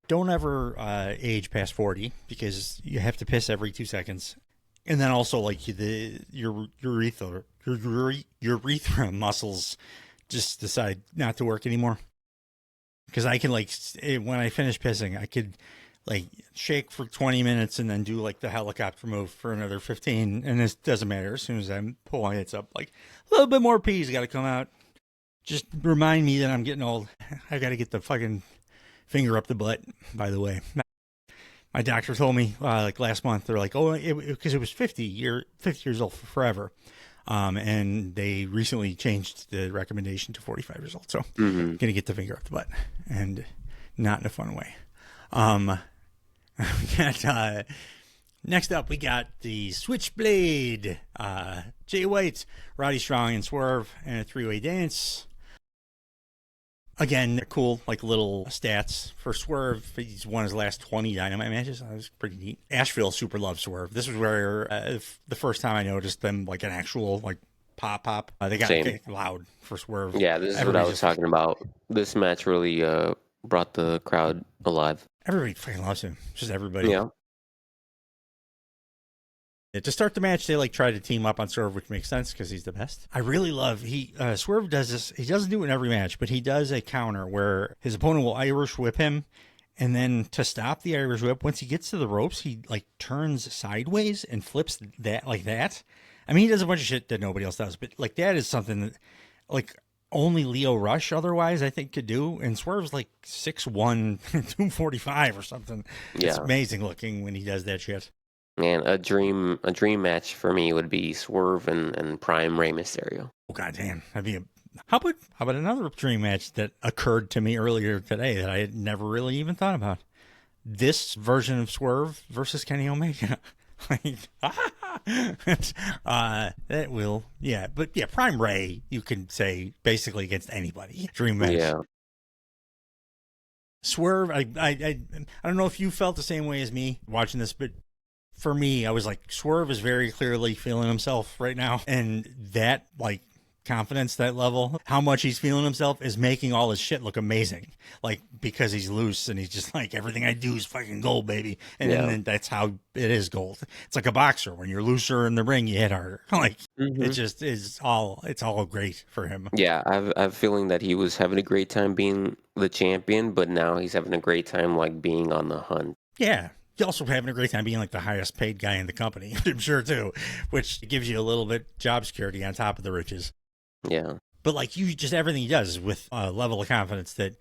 Don't ever age past 40 because you have to piss every 2 seconds, and then also like your urethra muscles just decide not to work anymore. Because I can when I finish pissing, I could like shake for 20 minutes and then do like the helicopter move for another 15, and it doesn't matter. As soon as I pull my hits up, like a little bit more pee's got to come out. Just remind me that I'm getting old. I got to get the fucking finger up the butt. By the way, my doctor told me like last month, they're like, oh, because it was 50 years old for forever. And they recently changed the recommendation to 45 years old. So I'm going to get the finger up the butt, and not in a fun way. Next up, we got the Switchblade, Jay White, Roddy Strong, and Swerve, and a three-way dance. Again, cool, like little stats for Swerve. He's won his last 20 Dynamite matches. That was pretty neat. Asheville super loves Swerve. This was where the first time I noticed them like an actual like pop. They got loud for Swerve. Yeah, this is what I was talking about. This match really brought the crowd alive. Everybody fucking loves him. Just everybody. Yeah. To start the match, they like try to team up on Swerve, which makes sense because he's the best. I really love Swerve does this. He doesn't do it in every match, but he does a counter where his opponent will Irish whip him, and then to stop the Irish whip, once he gets to the ropes, he like turns sideways and flips that like that. I mean, he does a bunch of shit that nobody else does, but like that is something that like only Leo Rush otherwise I think could do. And Swerve's like 6'1", 245 or something. Yeah. It's amazing looking when he does that shit. Man, a dream match for me would be Swerve and Prime Rey Mysterio. Oh goddamn, that'd be how about another dream match that occurred to me earlier today that I had never really even thought about? This version of Swerve versus Kenny Omega. That will, yeah, but yeah, Prime Rey, you can say basically against anybody. Dream match. Yeah. Swerve, I don't know if you felt the same way as me watching this, but for me, I was like, Swerve is very clearly feeling himself right now. And that, like, confidence, that level, how much he's feeling himself is making all his shit look amazing. Like, because he's loose and he's just like, everything I do is fucking gold, baby. And then that's how it is gold. It's like a boxer. When you're looser in the ring, you hit harder. Like, it just is it's all great for him. Yeah, I have a feeling that he was having a great time being the champion, but now he's having a great time, like, being on the hunt. Yeah. You're also having a great time being like the highest paid guy in the company, I'm sure too, which gives you a little bit job security on top of the riches. Yeah. But like everything he does with a level of confidence that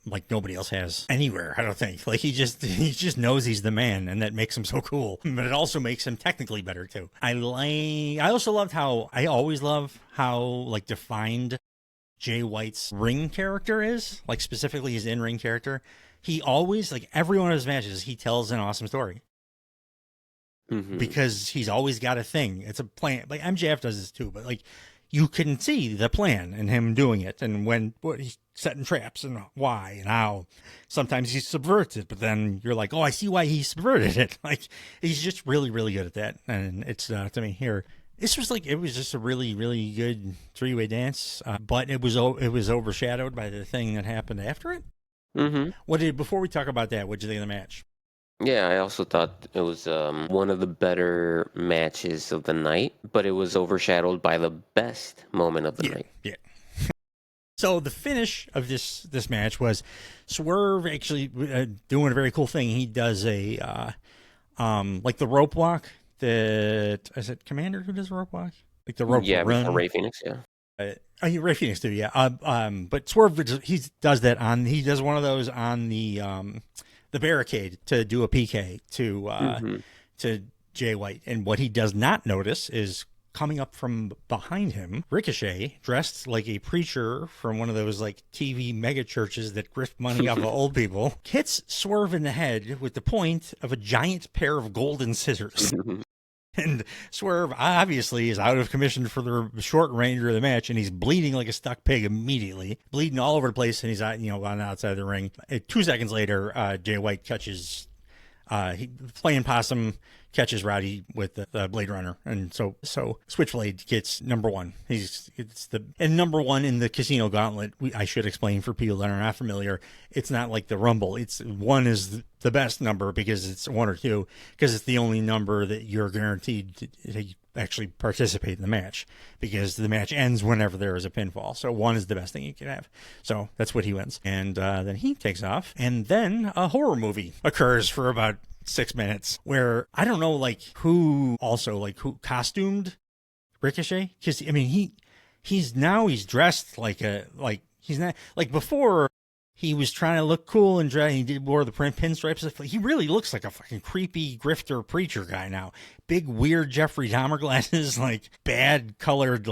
like nobody else has anywhere, I don't think. Like he just knows he's the man, and that makes him so cool. But it also makes him technically better too. I always love how like defined Jay White's ring character is, like specifically his in-ring character. He always, like every one of his matches, he tells an awesome story. Because he's always got a thing. It's a plan. Like MJF does this too, but like you can see the plan and him doing it, and what he's setting traps and why and how. Sometimes he subverts it, but then you're like, oh, I see why he subverted it. Like he's just really, really good at that. And it's to me here. It was just a really, really good three-way dance, but it was overshadowed by the thing that happened after it. Before we talk about that, what did you think of the match? Yeah, I also thought it was one of the better matches of the night, but it was overshadowed by the best moment of the night. Yeah. So the finish of this match was Swerve actually doing a very cool thing. He does a like the rope walk. Is it Commander who does the rope walk? Like the rope run. Ray Phoenix, yeah. Ray Phoenix too, yeah. But Swerve, he does one of those on the barricade to do a PK to Jay White. And what he does not notice is coming up from behind him, Ricochet, dressed like a preacher from one of those like TV mega churches that grift money off of old people, hits Swerve in the head with the point of a giant pair of golden scissors. And Swerve obviously is out of commission for the short range of the match, and he's bleeding like a stuck pig immediately, bleeding all over the place, and he's on the outside of the ring. 2 seconds later, Jay White catches, playing possum, catches Roddy with the Blade Runner, and so Switchblade gets number 1. And number 1 in the Casino Gauntlet. I should explain for people that are not familiar. It's not like the Rumble. It's 1 is the best number because it's 1 or 2, because it's the only number that you're guaranteed to actually participate in the match, because the match ends whenever there is a pinfall. So 1 is the best thing you can have. So that's what he wins, and then he takes off, and then a horror movie occurs for about 6 minutes where I don't know who costumed Ricochet, because I mean he's dressed he's not like before. He was trying to look cool and wore the pinstripes. He really looks like a fucking creepy grifter preacher guy now. Big weird Jeffrey Dahmer glasses, bad colored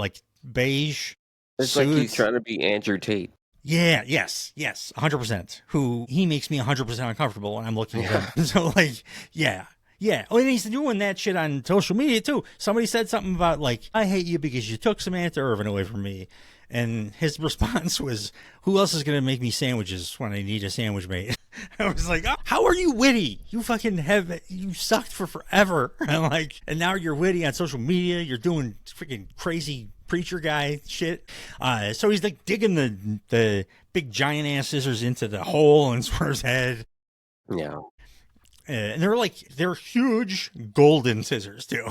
beige. It's suits. Like he's trying to be Andrew Tate. Yeah, yes, 100%. Who he makes me 100% uncomfortable when I'm looking at him. So yeah. Oh, and he's doing that shit on social media too. Somebody said something about I hate you because you took Samantha Irvin away from me. And his response was, who else is going to make me sandwiches when I need a sandwich made? I was like, oh, how are you witty? You fucking you sucked for forever. And now you're witty on social media. You're doing freaking crazy preacher guy shit. So he's digging the big giant ass scissors into the hole in Swerve's head. Yeah. And they're huge golden scissors too.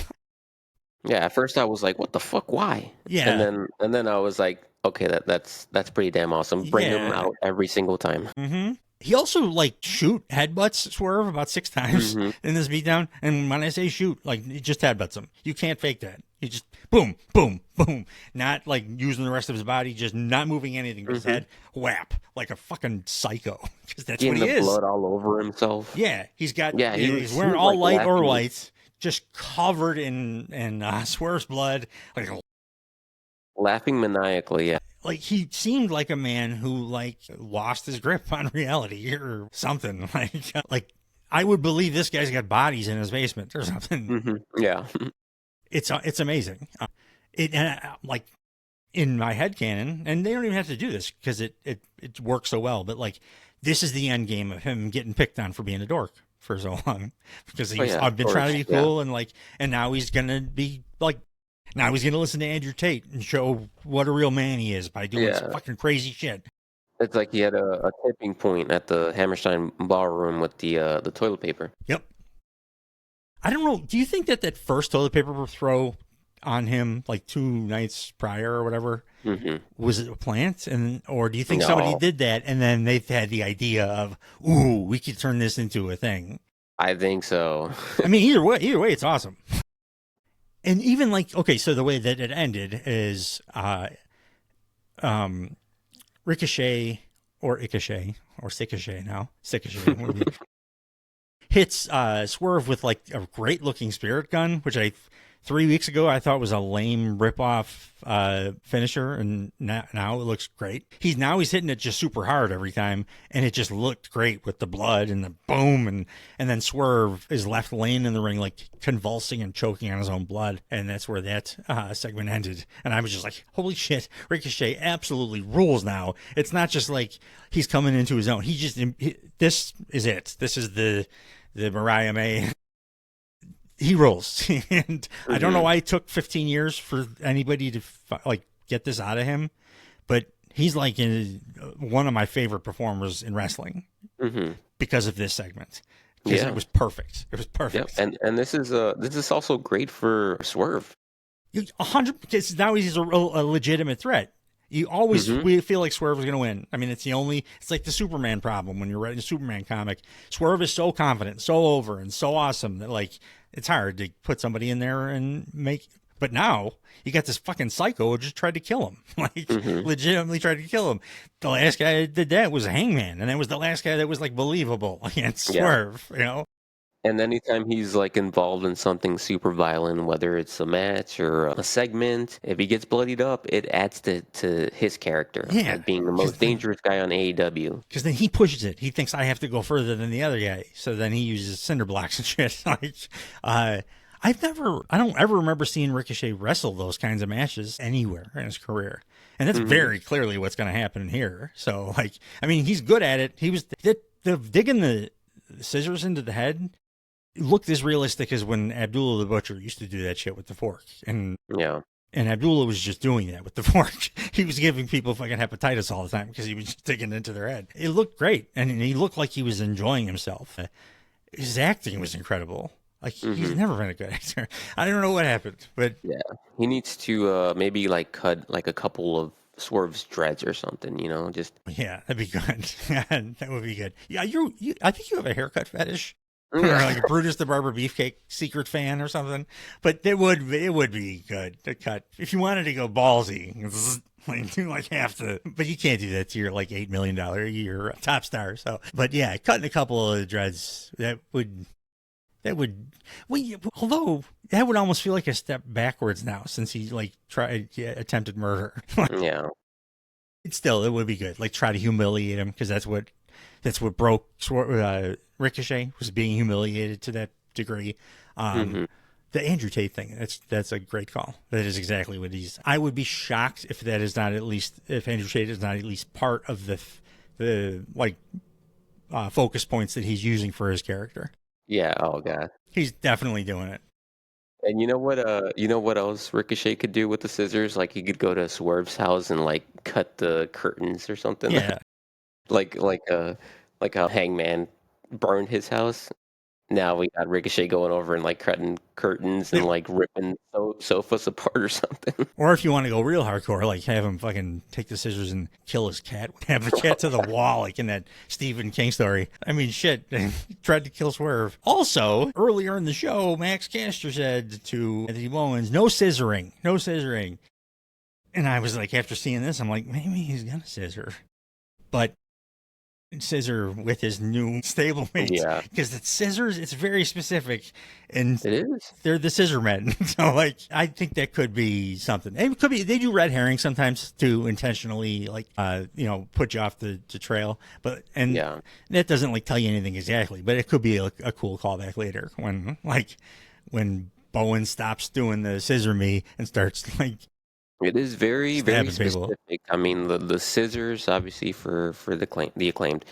Yeah, at first I was like, what the fuck, why? Yeah. And then I was like, okay, that's pretty damn awesome. Bring him out every single time. Mm-hmm. He also shoot headbutts Swerve about 6 times in this beatdown. And when I say shoot, he just headbutts him. You can't fake that. He just boom, boom, boom. Not using the rest of his body, just not moving anything but his head. Whap, like a fucking psycho. Because that's what he is. Blood all over himself. Yeah, he's wearing all light or white, just covered in Swerve's blood. Laughing maniacally, yeah. He seemed like a man who lost his grip on reality or something. I would believe this guy's got bodies in his basement or something. Mm-hmm. Yeah. It's amazing. In my headcanon, and they don't even have to do this because it works so well, but this is the end game of him getting picked on for being a dork for so long, because I've been trying to be cool, and now he's gonna be now he's gonna listen to Andrew Tate and show what a real man he is by doing some fucking crazy shit. It's like he had a tipping point at the Hammerstein ballroom with the toilet paper. Yep. I don't know. Do you think that first toilet paper throw on him 2 nights prior or whatever was it a plant, or do you think somebody did that and then they've had the idea of, ooh, we could turn this into a thing? I think so. I mean, either way, it's awesome. And even okay, so the way that it ended is Ricochet or Ricochet or Ricochet now. Ricochet hits Swerve with a great looking spirit gun, which 3 weeks ago I thought was a lame ripoff finisher, and now it looks great. He's hitting it just super hard every time, and it just looked great with the blood and the boom, and then Swerve is left laying in the ring convulsing and choking on his own blood, and that's where that segment ended. And I was just like, holy shit, Ricochet absolutely rules now. It's not just he's coming into his own. This is it. This is the Mariah May. He rules. And I don't know why it took 15 years for anybody to get this out of him, but he's one of my favorite performers in wrestling because of this segment. Because it was perfect. It was perfect. Yep. And this is also great for Swerve. 100, because now he's a legitimate threat. You always feel like Swerve is going to win. I mean, it's like the Superman problem when you're writing a Superman comic. Swerve is so confident, so over, and so awesome that it's hard to put somebody in there and make. But now you got this fucking psycho who just tried to kill him, legitimately tried to kill him. The last guy that did that was Hangman, and that was the last guy that was believable against Swerve. And anytime he's involved in something super violent, whether it's a match or a segment, if he gets bloodied up, it adds to his character as being the most dangerous guy on AEW. Because then he pushes it. He thinks I have to go further than the other guy. So then he uses cinder blocks and shit. I don't ever remember seeing Ricochet wrestle those kinds of matches anywhere in his career. And that's very clearly what's going to happen here. So, like, I mean, he's good at it. He was the digging the scissors into the head looked as realistic as when Abdullah the Butcher used to do that shit with the fork. And Abdullah was just doing that with the fork. He was giving people fucking hepatitis all the time because he was just digging into their head. It looked great. And he looked like he was enjoying himself. His acting was incredible. Like, he's never been a good actor. I don't know what happened, but... Yeah, he needs to maybe, like, cut, like, a couple of Swerve's dreads or something, you know, just... Yeah, that'd be good. That would be good. Yeah, I think you have a haircut fetish. Or like a Brutus the Barber Beefcake secret fan or something. But it would be good to cut. If you wanted to go ballsy, like, do like half the... But you can't do that to your, like, $8 million a year top star, so... But, yeah, cutting a couple of the dreads, that would, although that would almost feel like a step backwards now since he like attempted murder. Yeah, it would be good. Like try to humiliate him because that's what broke Ricochet was being humiliated to that degree. The Andrew Tate thing, that's a great call. That is exactly what I would be shocked if that is not if Andrew Tate is not at least part of the focus points that he's using for his character. Yeah. Oh god. He's definitely doing it. And you know what else Ricochet could do with the scissors? Like he could go to Swerve's house and like cut the curtains or something. Yeah. like how Hangman burned his house. Now we got Ricochet going over and like cutting curtains and like ripping sofas apart or something. Or if you want to go real hardcore, like have him fucking take the scissors and kill his cat. Have the cat to the wall, like in that Stephen King story. I mean, shit, he tried to kill Swerve. Also, earlier in the show, Max Caster said to Anthony Bowens, no scissoring. And I was like, after seeing this, I'm like, maybe he's gonna scissor. But scissor with his new stablemate. Yeah. Because it's scissors, it's very specific. And it is. They're the scissor men. So like I think that could be something. It could be they do red herring sometimes to intentionally like put you off the trail. But that doesn't like tell you anything exactly, but it could be a cool callback later when Bowen stops doing the scissor me and starts like it is very, very specific. People. I mean, the scissors, obviously, for the acclaimed,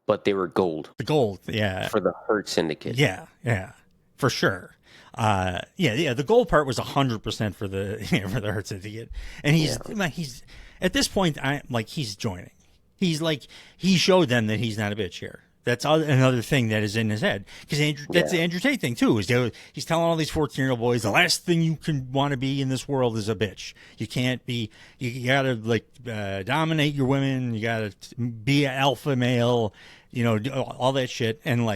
but they were gold. The gold, yeah. For the Hurt Syndicate. Yeah, for sure. The gold part was 100% for the Hurt Syndicate. And he's at this point, he's joining. He's like, he showed them that he's not a bitch here. That's another thing that is in his head. Because that's the Andrew Tate thing, too. He's telling all these 14-year-old boys, the last thing you can want to be in this world is a bitch. You can't be, you got to, dominate your women. You got to be an alpha male, all that shit. And,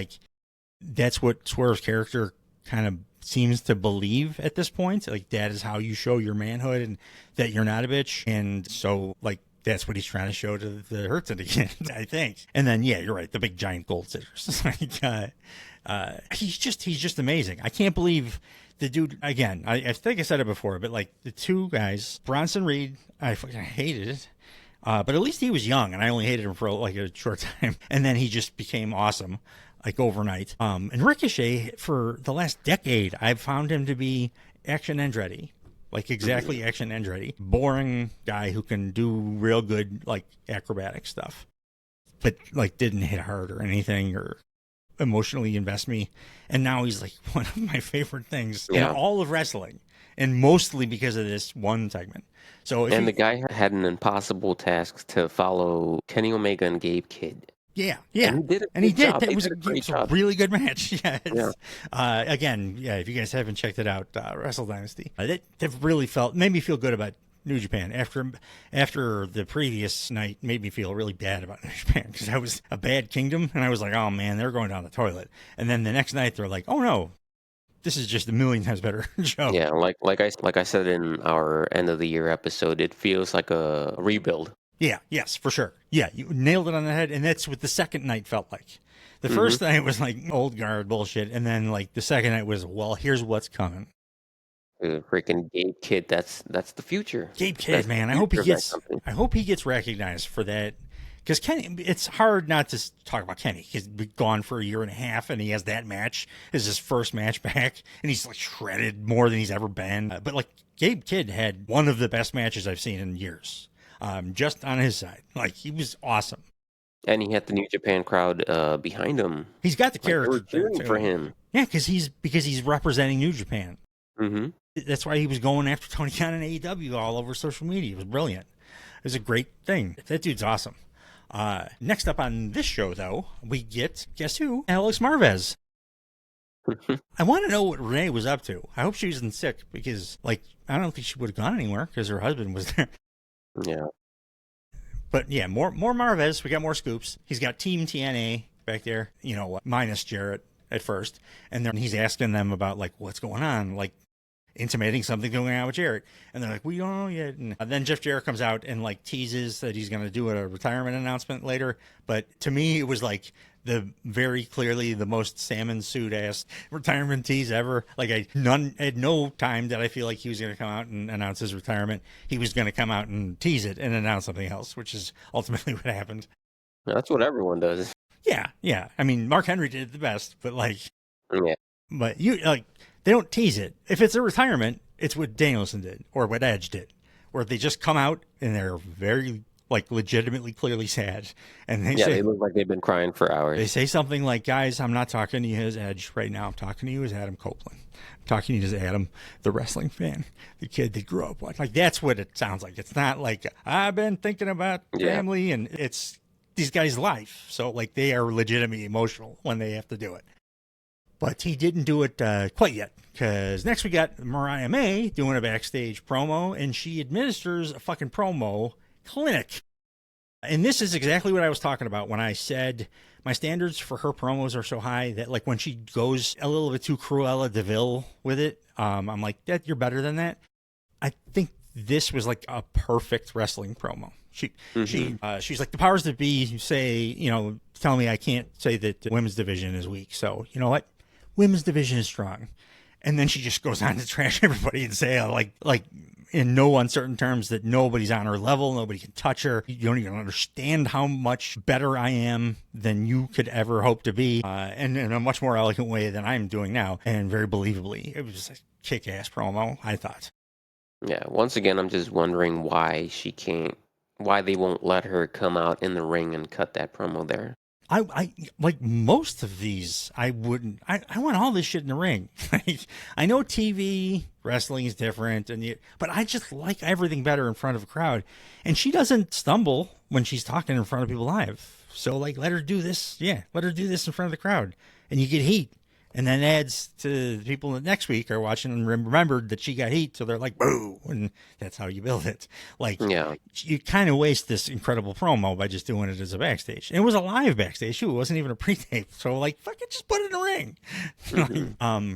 that's what Swerve's character kind of seems to believe at this point. Like, that is how you show your manhood and that you're not a bitch. And so, that's what he's trying to show to the Hurt Syndicate, I think. And then, yeah, you're right. The big giant gold scissors. He's just amazing. I can't believe the dude, again, I think I said it before, but the two guys, Bronson Reed, I fucking hated it. But at least he was young and I only hated him for a short time. And then he just became awesome, overnight. And Ricochet, for the last decade, I've found him to be action Andretti. Exactly action Andretti. Boring guy who can do real good, acrobatic stuff. But, didn't hit hard or anything or emotionally invest me. And now he's, one of my favorite things in all of wrestling. And mostly because of this one segment. The guy had an impossible task to follow Kenny Omega and Gabe Kidd. Yeah. And he did. It was a really good match. Yes. Again, if you guys haven't checked it out, Wrestle Dynasty, that made me feel good about New Japan. After the previous night, made me feel really bad about New Japan because that was a bad kingdom, and I was like, oh man, they're going down the toilet. And then the next night, they're like, oh no, this is just a million times better show. Yeah, like I said in our end of the year episode, it feels like a rebuild. Yeah, yes, for sure. Yeah, you nailed it on the head, and that's what the second night felt like. The first night was old guard bullshit, and then the second night was, well, here's what's coming. Freaking Gabe Kidd, that's the future. Gabe Kidd, man, I hope he gets recognized for that, Because Kenny, it's hard not to talk about Kenny. He's been gone for a year and a half, and he has that match. This is his first match back, and he's like shredded more than he's ever been. But like Gabe Kidd had one of the best matches I've seen in years, just on his side. Like he was awesome, and he had the New Japan crowd behind him. He's got the character. Like they were cheering for him. Yeah, because he's representing New Japan. Mm-hmm. That's why he was going after Tony Khan and AEW all over social media. It was brilliant. It was a great thing. That dude's awesome. Next up on this show, though, we get, guess who? Alex Marvez. I want to know what Renee was up to. I hope she wasn't sick because, like, I don't think she would have gone anywhere because her husband was there. Yeah. But yeah, more Marvez. We got more scoops. He's got Team TNA back there, minus Jarrett at first. And then he's asking them about, like, what's going on? Like, intimating something going on with Jarrett. And they're like, we don't know yet. And then Jeff Jarrett comes out and like teases that he's going to do a retirement announcement later. But to me, it was like the very clearly the most salmon suit ass retirement tease ever. Like at no time did I feel like he was going to come out and announce his retirement. He was going to come out and tease it and announce something else, which is ultimately what happened. That's what everyone does. Yeah. I mean, Mark Henry did it the best, but like, yeah. But they don't tease it. If it's a retirement, it's what Danielson did or what Edge did, where they just come out and they're very, like, legitimately clearly sad. And they look like they've been crying for hours. They say something like, guys, I'm not talking to you as Edge right now. I'm talking to you as Adam Copeland. I'm talking to you as Adam, the wrestling fan, the kid that grew up watching. Like, that's what it sounds like. It's not like, I've been thinking about family, and it's these guys' life. So, like, they are legitimately emotional when they have to do it. But he didn't do it quite yet, because next we got Mariah May doing a backstage promo, and she administers a fucking promo clinic. And this is exactly what I was talking about when I said my standards for her promos are so high that, like, when she goes a little bit too Cruella de Vil with it, I'm like, that you're better than that. I think this was like a perfect wrestling promo. She's like, the powers that be say, tell me I can't say that the women's division is weak. So, you know what? Women's division is strong. And then she just goes on to trash everybody and say, like in no uncertain terms, that nobody's on her level. Nobody can touch her. You don't even understand how much better I am than you could ever hope to be. And in a much more elegant way than I'm doing now. And very believably. It was just a kick-ass promo, I thought. Yeah. Once again, I'm just wondering why they won't let her come out in the ring and cut that promo there. I like most of these. I wouldn't. I want all this shit in the ring. I know TV wrestling is different, but I just like everything better in front of a crowd. And she doesn't stumble when she's talking in front of people live. So like, let her do this. Yeah, let her do this in front of the crowd, and you get heat. And then adds to the people that next week are watching and remembered that she got heat, so they're like, boo, and that's how you build it. Like, you kind of waste this incredible promo by just doing it as a backstage. And it was a live backstage, too. It wasn't even a pre-tape. So, like, fuck it, just put it in the ring. Mm-hmm.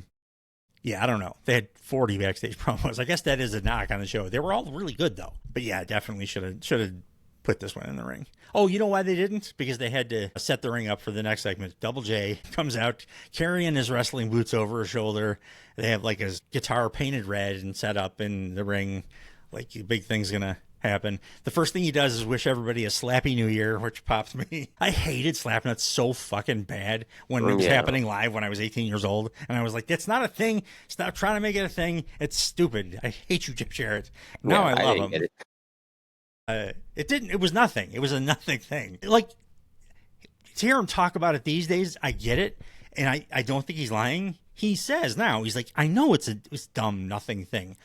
Yeah, I don't know. They had 40 backstage promos. I guess that is a knock on the show. They were all really good, though. But yeah, definitely should have put this one in the ring. Oh, you know why they didn't? Because they had to set the ring up for the next segment. Double J comes out carrying his wrestling boots over his shoulder. They have like his guitar painted red and set up in the ring. Like, a big thing's going to happen. The first thing he does is wish everybody a Slappy New Year, which pops me. I hated Slapnuts so fucking bad when it was happening live when I was 18 years old. And I was like, that's not a thing. Stop trying to make it a thing. It's stupid. I hate you, Jeff Jarrett. Now I love him. It was nothing. It was a nothing thing. Like, to hear him talk about it these days, I get it. And I don't think he's lying. He says now, he's like, I know it's dumb, nothing thing.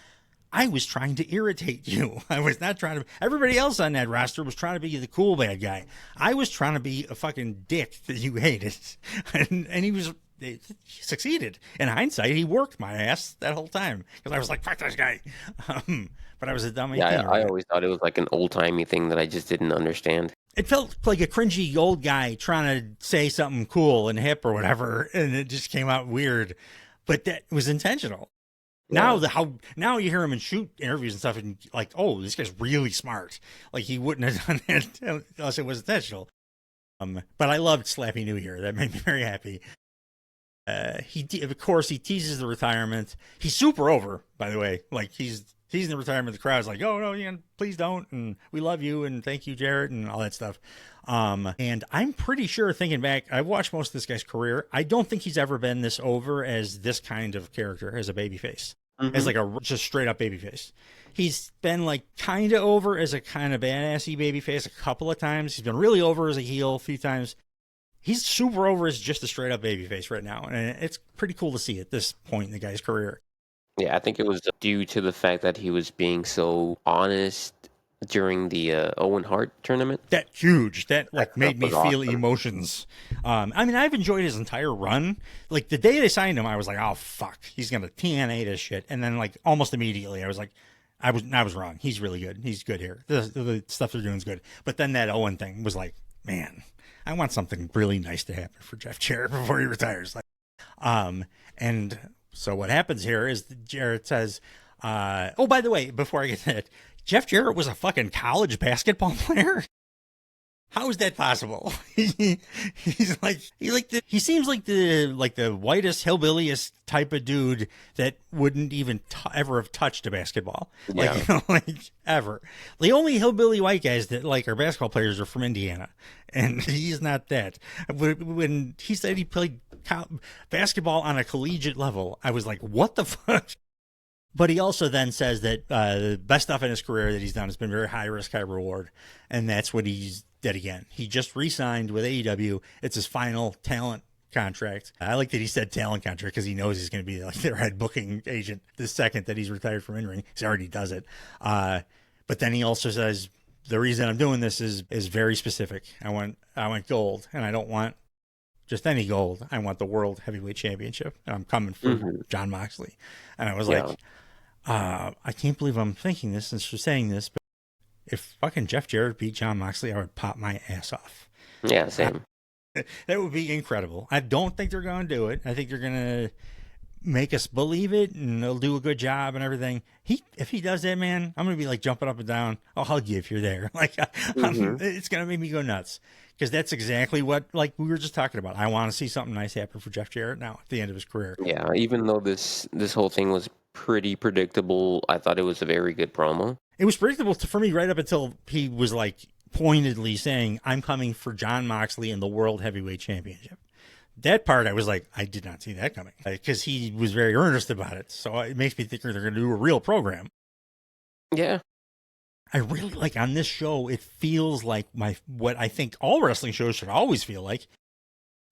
I was trying to irritate you. I was not trying to. Everybody else on that roster was trying to be the cool bad guy. I was trying to be a fucking dick that you hated. And he succeeded. In hindsight, he worked my ass that whole time. Because I was like, fuck this guy. But I was a dummy. Yeah, I always thought it was like an old-timey thing that I just didn't understand. It felt like a cringy old guy trying to say something cool and hip or whatever, and it just came out weird. But that was intentional. Yeah. Now you hear him in shoot interviews and stuff, and like, oh, this guy's really smart. Like, he wouldn't have done it unless it was intentional. But I loved Slappy New Year. That made me very happy. Of course, he teases the retirement. He's super over, by the way. Like, he's He's in the retirement. The crowd's like, oh, no, please don't. And we love you. And thank you, Jarrett, and all that stuff. And I'm pretty sure, thinking back, I've watched most of this guy's career. I don't think he's ever been this over as this kind of character, as a babyface, as like a just straight up babyface. He's been like kind of over as a kind of badassy babyface a couple of times. He's been really over as a heel a few times. He's super over as just a straight up babyface right now. And it's pretty cool to see at this point in the guy's career. Yeah, I think it was due to the fact that he was being so honest during the Owen Hart tournament. That huge. That like made me feel awesome. Emotions. I mean, I've enjoyed his entire run. Like the day they signed him, I was like, oh fuck, he's gonna TNA this shit. And then like almost immediately, I was like, I was wrong. He's really good. He's good here. The stuff they're doing is good. But then that Owen thing was like, man, I want something really nice to happen for Jeff Jarrett before he retires. Like, and so what happens here is Jarrett says, oh, by the way, before I get to that, Jeff Jarrett was a fucking college basketball player. How is that possible? He seems like the whitest, hillbilliest type of dude that wouldn't even ever have touched a basketball. Yeah. Like ever. The only hillbilly white guys that like are basketball players are from Indiana, and he's not that. When he said he played basketball on a collegiate level, I was like, what the fuck? But he also then says that the best stuff in his career that he's done has been very high risk, high reward. And that's what he's did again. He just re-signed with AEW. It's his final talent contract. I like that he said talent contract because he knows he's going to be like their head booking agent the second that he's retired from in-ring. He already does it. But then he also says, the reason I'm doing this is very specific. I want gold, and I don't want just any gold. I want the World Heavyweight Championship, and I'm coming for Jon Moxley. And I was like, I can't believe I'm thinking this and saying this, but if fucking Jeff Jarrett beat Jon Moxley, I would pop my ass off. Yeah, same. That would be incredible. I don't think they're going to do it. I think they're going to make us believe it, and they'll do a good job and everything. If he does that, man, I'm going to be like jumping up and down. I'll hug you if you're there. Like, it's going to make me go nuts. Because that's exactly what, like we were just talking about. I want to see something nice happen for Jeff Jarrett now at the end of his career. Yeah, even though this whole thing was pretty predictable, I thought it was a very good promo. It was predictable for me right up until he was like pointedly saying, I'm coming for Jon Moxley in the World Heavyweight Championship. That part, I was like, I did not see that coming. Because he was very earnest about it. So it makes me think they're going to do a real program. Yeah. I really like on this show, it feels like what I think all wrestling shows should always feel like.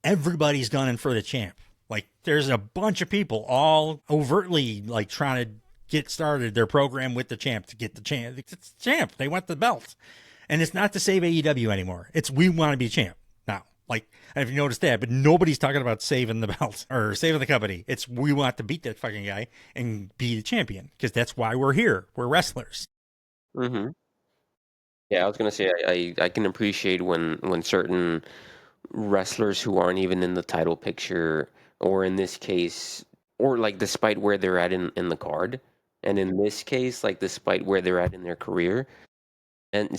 Everybody's gunning for the champ. Like there's a bunch of people all overtly like trying to get started their program with the champ to get the champ. It's the champ. They want the belt. And it's not to save AEW anymore. It's we want to be champ now. Like, I don't know if you noticed that, but nobody's talking about saving the belt or saving the company. It's we want to beat that fucking guy and be the champion because that's why we're here. We're wrestlers. Mm-hmm. Yeah, I was gonna say I can appreciate when certain wrestlers who aren't even in the title picture, or in this case, or like despite where they're at in the card, and in this case, like despite where they're at in their career, and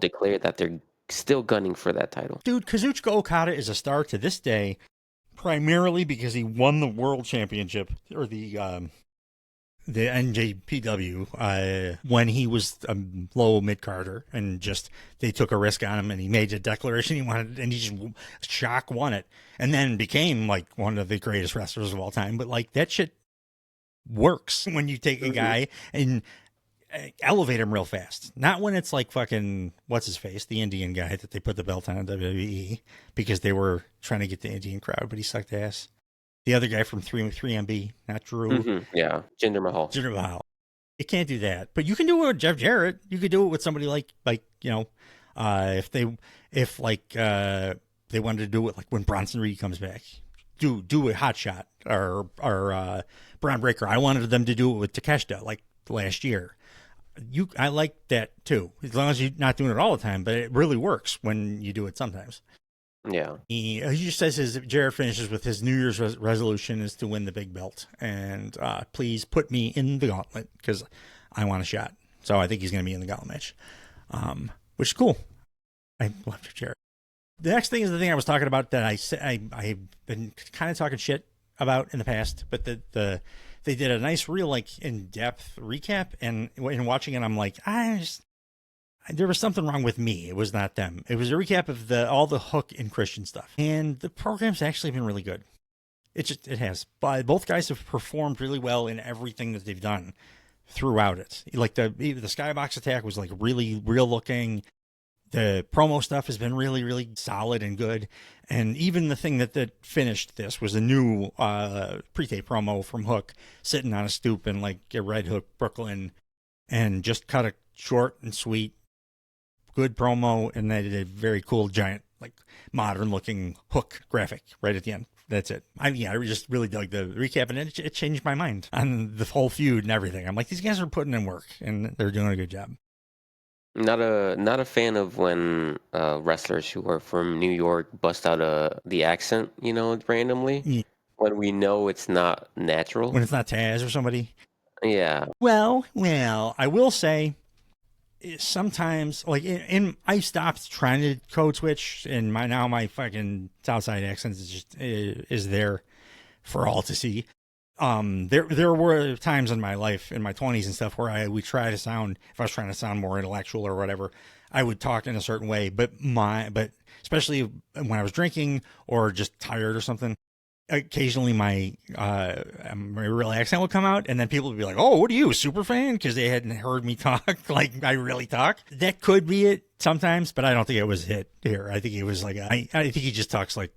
declare that they're still gunning for that title. Dude, Kazuchika Okada is a star to this day, primarily because he won the world championship or the NJPW when he was a low mid-carder, and just they took a risk on him and he made a declaration he wanted, and he just shock won it and then became like one of the greatest wrestlers of all time. But like that shit works when you take a guy and elevate him real fast, not when it's like fucking what's his face, the Indian guy that they put the belt on in WWE because they were trying to get the Indian crowd, but he sucked ass. The other guy from 3MB, not Drew. Yeah, Jinder Mahal. Jinder Mahal. You can't do that, but you can do it with Jeff Jarrett. You could do it with somebody like if they wanted to do it like when Bronson Reed comes back, do a Hot Shot or Braun Breaker. I wanted them to do it with Takeshita like last year. I like that too, as long as you're not doing it all the time, but it really works when you do it sometimes. Yeah. He just says Jarrett finishes with his New Year's resolution is to win the big belt. And please put me in the gauntlet because I want a shot. So I think he's going to be in the gauntlet match, which is cool. I love Jarrett. The next thing is the thing I was talking about that I've been kind of talking shit about in the past, but the they did a nice, real like in-depth recap, and in watching it, I'm like, there was something wrong with me. It was not them. It was a recap of all the Hook and Christian stuff, and the program's actually been really good. It has. But both guys have performed really well in everything that they've done throughout it. Like the Skybox attack was like really real looking. The promo stuff has been really, really solid and good. And even the thing that finished this was a new pre-tape promo from Hook sitting on a stoop in like a Red Hook, Brooklyn, and just cut a short and sweet, good promo. And they did a very cool, giant, like modern looking Hook graphic right at the end. That's it. I just really dug the recap, and it changed my mind on the whole feud and everything. I'm like, these guys are putting in work, and they're doing a good job. Not a fan of when wrestlers who are from New York bust out the accent, randomly, when we know it's not natural. When it's not Taz or somebody. Yeah. Well, I will say, sometimes, like, I stopped trying to code switch, and my fucking Southside accent is there for all to see. There were times in my life, in my 20s and stuff, where I would try to sound, if I was trying to sound more intellectual or whatever, I would talk in a certain way, but especially when I was drinking or just tired or something, occasionally my real accent would come out, and then people would be like, "Oh, what are you, super fan?" Because they hadn't heard me talk like I really talk. That could be it sometimes, but I don't think it was hit here. I think it was like I think he just talks like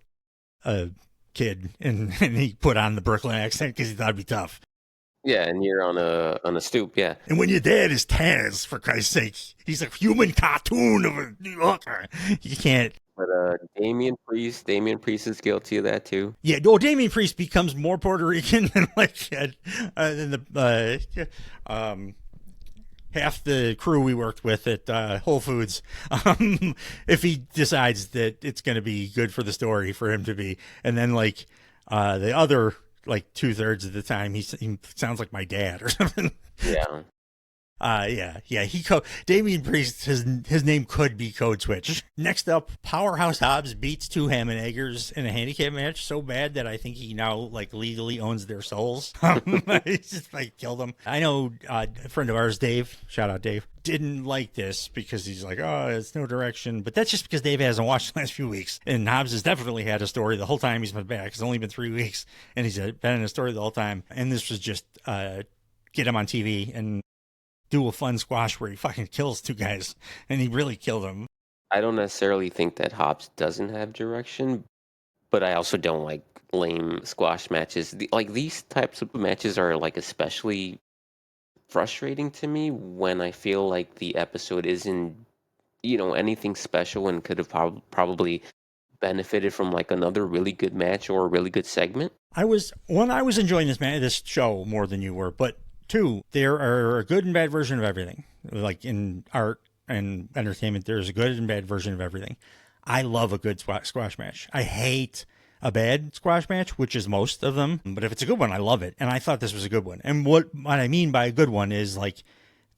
a kid, and he put on the Brooklyn accent because he thought it'd be tough. Yeah, and you're on a stoop, yeah. And when your dad is Taz, for Christ's sake, he's a human cartoon of a New Yorker. You can't. But Damian Priest is guilty of that too. Yeah, no, Damian Priest becomes more Puerto Rican than half the crew we worked with at Whole Foods. If he decides that it's going to be good for the story for him to be, and then like the other like 2/3 of the time he sounds like my dad or something. Yeah. Damian Priest, his name could be Code Switch. Next up, Powerhouse Hobbs beats two Hammeneggers in a handicap match so bad that I think he now like legally owns their souls. He's just like killed them. I know a friend of ours, Dave, shout out Dave, didn't like this because he's like, oh, it's no direction. But that's just because Dave hasn't watched the last few weeks. And Hobbs has definitely had a story the whole time he's been back. It's only been 3 weeks, and he's been in a story the whole time. And this was just get him on TV and do a fun squash where he fucking kills two guys, and he really killed them. I don't necessarily think that Hobbs doesn't have direction, but I also don't like lame squash matches. These types of matches are like especially frustrating to me when I feel like the episode isn't, anything special and could have probably benefited from like another really good match or a really good segment. I was enjoying this show more than you were, but two, there are a good and bad version of everything. Like in art and entertainment, there's a good and bad version of everything. I love a good squash match. I hate a bad squash match, which is most of them. But if it's a good one, I love it. And I thought this was a good one. And what I mean by a good one is like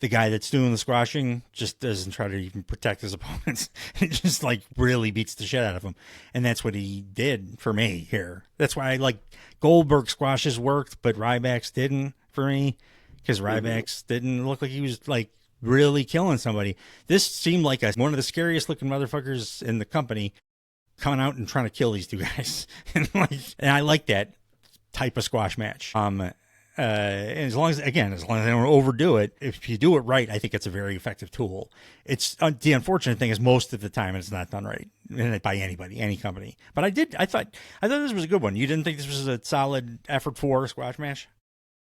the guy that's doing the squashing just doesn't try to even protect his opponents. It just like really beats the shit out of them. And that's what he did for me here. That's why I like Goldberg squashes worked, but Ryback's didn't for me. Because Ryback's didn't look like he was like really killing somebody. This seemed like one of the scariest looking motherfuckers in the company coming out and trying to kill these two guys. and I like that type of squash match. And as long as they don't overdo it, if you do it right, I think it's a very effective tool. It's the unfortunate thing is most of the time it's not done right by anybody, any company. But I thought this was a good one. You didn't think this was a solid effort for a squash match?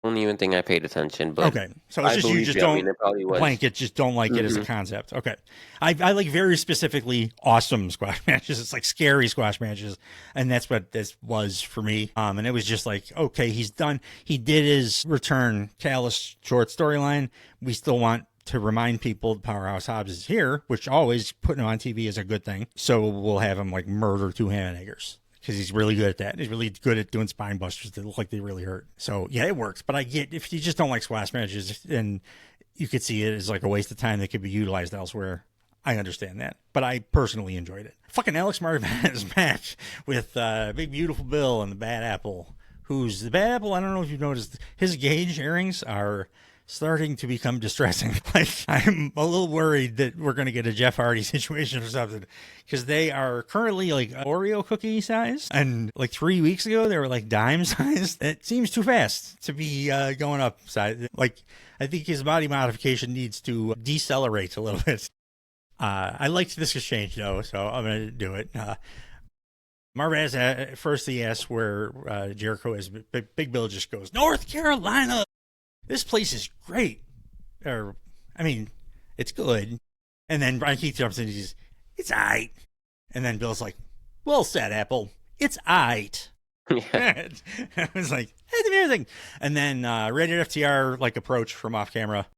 I don't even think I paid attention, but okay. So it's just you just don't blanket, just don't like it as a concept. Okay, I like very specifically awesome squash matches. It's like scary squash matches, and that's what this was for me. And it was just like, okay, he's done. He did his return Callous short storyline. We still want to remind people Powerhouse Hobbs is here, which always putting him on TV is a good thing. So we'll have him like murder two Hammeneggers. Because he's really good at that. He's really good at doing spine busters that look like they really hurt. So, yeah, it works. But I get, if you just don't like squash matches and you could see it as like a waste of time that could be utilized elsewhere, I understand that. But I personally enjoyed it. Fucking Alex Marvez match with Big Beautiful Bill and the Bad Apple who's the bad apple. I don't know if you've noticed, his gauge earrings are starting to become distressing. Like, I'm a little worried that we're going to get a Jeff Hardy situation or something, because they are currently like Oreo cookie size, and like 3 weeks ago they were like dime size. It seems too fast to be going up size. Like, I think his body modification needs to decelerate a little bit. I liked this exchange though, so I'm going to do it. Marvez first he asks where Jericho is. Big Bill just goes, North Carolina. This place is great. Or, I mean, it's good. And then Brian Keith jumps in and he's, it's aight. And then Bill's like, well said, Apple. It's aight. Yeah. I was like, it's amusing. And then Rated FTR like approach from off camera.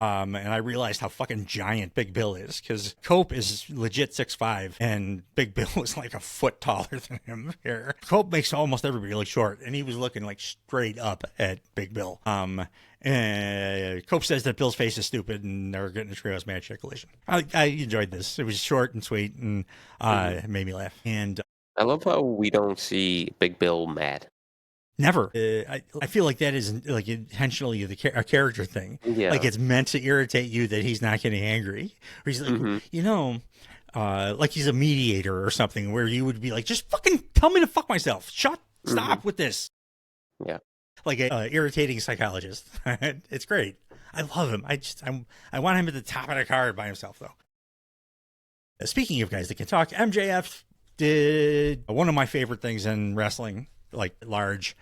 And I realized how fucking giant Big Bill is, because Cope is legit 6'5", and Big Bill was like a foot taller than him here. Cope makes almost everybody look short, and he was looking like straight up at Big Bill. And Cope says that Bill's face is stupid, and they're getting a trios match at Collision. I enjoyed this. It was short and sweet, and it made me laugh. And I love how we don't see Big Bill mad. Never. I feel like that is like intentionally a character thing. Yeah. Like, it's meant to irritate you that he's not getting angry. Or he's like, you know, like he's a mediator or something, where you would be like, just fucking tell me to fuck myself. Stop with this. Yeah. Like a irritating psychologist. It's great. I love him. I want him at the top of the card by himself, though. Speaking of guys that can talk, MJF did one of my favorite things in wrestling, like large.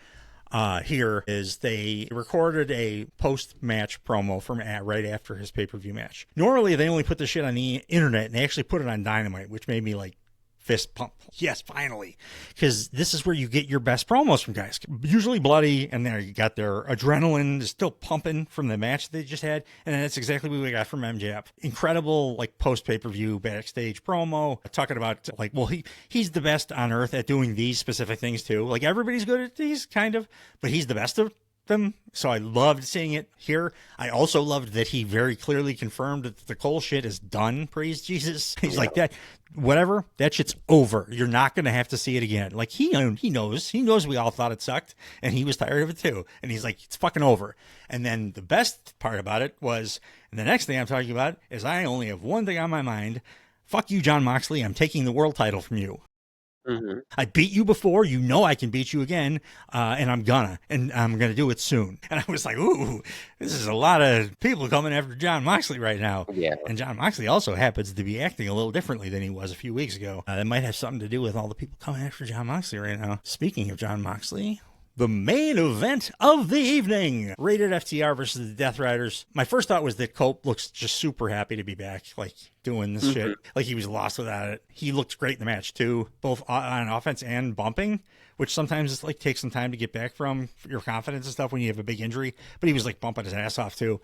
Here is they recorded a post-match promo from right after his pay-per-view match. Normally, they only put the shit on the internet, and they actually put it on Dynamite, which made me like fist pump. Yes, finally. Because this is where you get your best promos from guys. Usually bloody, and there you got their adrenaline is still pumping from the match they just had, and that's exactly what we got from MJF. Incredible, like, post-pay-per-view backstage promo, talking about, like, well, he's the best on earth at doing these specific things, too. Like, everybody's good at these, kind of, but he's the best of them, so I loved seeing it here. I also loved that he very clearly confirmed that the Cole shit is done. Praise Jesus. He's like, that whatever, that shit's over. You're not gonna have to see it again. Like, he knows we all thought it sucked, and he was tired of it too, and he's like, it's fucking over. And then the best part about it was, and the next thing I'm talking about is, I only have one thing on my mind. Fuck you, Jon Moxley. I'm taking the world title from you. I beat you before, you know I can beat you again, and I'm gonna do it soon. And I was like, ooh, this is a lot of people coming after Jon Moxley right now. Yeah. And Jon Moxley also happens to be acting a little differently than he was a few weeks ago. That might have something to do with all the people coming after Jon Moxley right now. Speaking of Jon Moxley, the main event of the evening, Rated FTR versus the Death Riders. My first thought was that Cope looks just super happy to be back, like doing this shit. Like, he was lost without it. He looked great in the match too, both on offense and bumping, which sometimes it's like takes some time to get back from your confidence and stuff when you have a big injury. But he was like bumping his ass off too,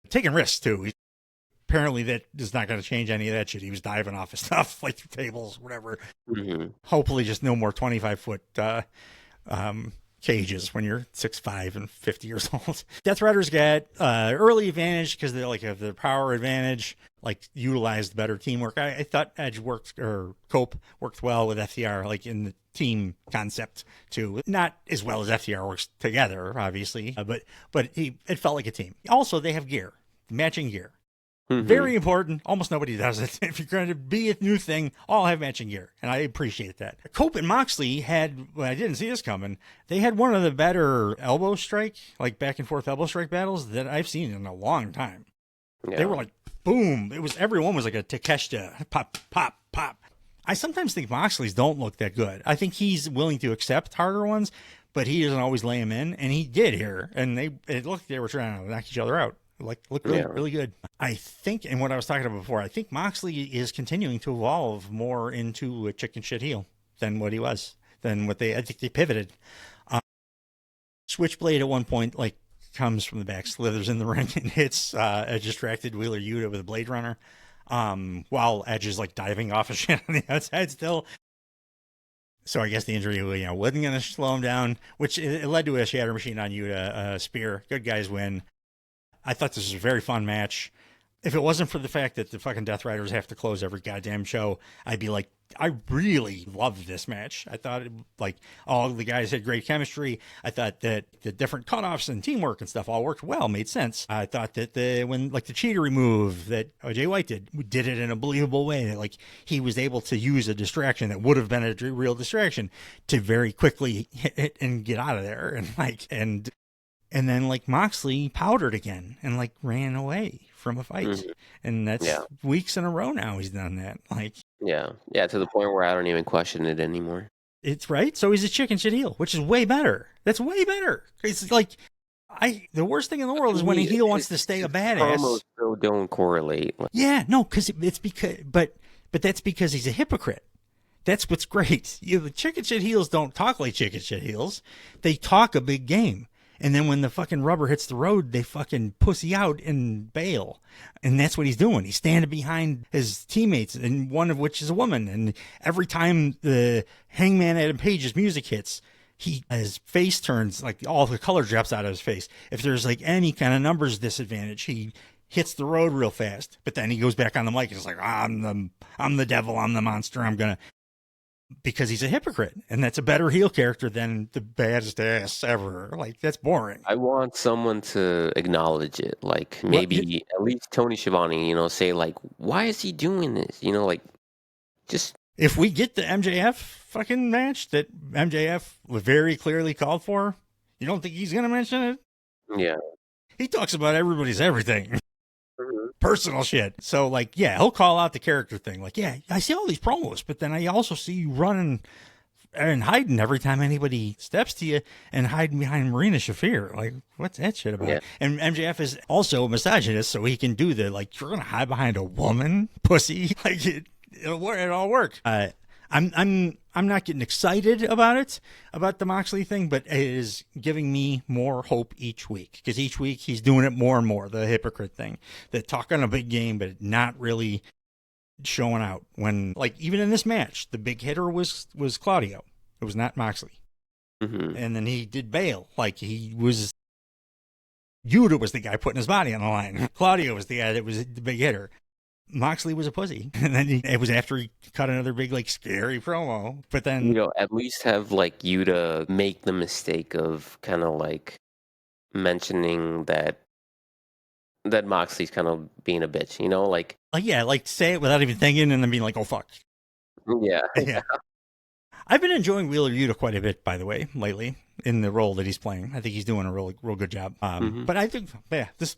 taking risks too. Apparently that is not going to change any of that shit. He was diving off his stuff, like through tables, whatever. Hopefully just no more 25-foot cages when you're 6'5" and 50 years old. Death Riders get early advantage because they like have the power advantage, like utilized better teamwork. I thought Cope worked well with FTR, like in the team concept too. Not as well as FTR works together, obviously, but it felt like a team. Also, they have gear, matching gear. Very important. Almost nobody does it. If you're going to be a new thing, all have matching gear, and I appreciate that. Cope and Moxley had, I didn't see this coming, they had one of the better elbow strike, like back and forth elbow strike battles that I've seen in a long time. Yeah. They were like, boom. Everyone was like a Takeshita, pop, pop, pop. I sometimes think Moxley's don't look that good. I think he's willing to accept harder ones, but he doesn't always lay them in, and he did here, and it looked like they were trying to knock each other out. Look really good. I think, and what I was talking about before, I think Moxley is continuing to evolve more into a chicken shit heel than what he was, I think they pivoted. Switchblade at one point, like, comes from the back, slithers in the ring, and hits a distracted Wheeler Yuta with a Blade Runner, while Edge is like diving off of shit on the outside still. So I guess the injury, wasn't going to slow him down, which it led to a shatter machine on Yuta, spear. Good guys win. I thought this was a very fun match. if it wasn't for the fact that the fucking Death Riders have to close every goddamn show, I'd be like, I really loved this match. I thought all the guys had great chemistry. I thought that the different cutoffs and teamwork and stuff all worked well, made sense. I thought that when the cheatery move that Jay White did it in a believable way. That he was able to use a distraction that would have been a real distraction to very quickly hit it and get out of there. And then Moxley powdered again and ran away from a fight. And that's weeks in a row now he's done that. Yeah, to the point where I don't even question it anymore. It's right. So he's a chicken shit heel, which is way better. That's way better. It's the worst thing in the world is when a heel wants to stay a badass. Promos still don't correlate. Yeah, no, because but that's because he's a hypocrite. That's what's great. The chicken shit heels don't talk like chicken shit heels. They talk a big game. And then when the fucking rubber hits the road, they fucking pussy out and bail. And that's what he's doing. He's standing behind his teammates, and one of which is a woman. And every time the Hangman Adam Page's music hits, his face turns, all the color drops out of his face. If there's any kind of numbers disadvantage, he hits the road real fast. But then he goes back on the mic and is like, I'm the devil, I'm the monster, because he's a hypocrite, and that's a better heel character than the baddest ass ever. That's boring. I want someone to acknowledge it, maybe at least Tony Schiavone, say why is he doing this? Just if we get the MJF fucking match that MJF very clearly called for, you don't think he's gonna mention it? Yeah, he talks about everybody's everything. Personal shit. So he'll call out the character thing. I see all these promos, but then I also see you running and hiding every time anybody steps to you and hiding behind Marina Shafir. What's that shit about? Yeah. And MJF is also a misogynist, so he can do the you're gonna hide behind a woman, pussy. It'll all work. I'm not getting excited about the Moxley thing, but it is giving me more hope each week, because each week he's doing it more and more. The hypocrite thing, the talking a big game, but not really showing out. When even in this match, the big hitter was Claudio. It was not Moxley. And then he did bail. Yuta was the guy putting his body on the line. Claudio was the guy that was the big hitter. Moxley was a pussy, and then it was after he cut another big scary promo. But then at least have Yuta make the mistake of kind of mentioning that Moxley's kind of being a bitch, say it without even thinking, and then being oh fuck. Yeah. I've been enjoying Wheeler Yuta quite a bit, by the way, lately in the role that he's playing. I think he's doing a real good job. But I think,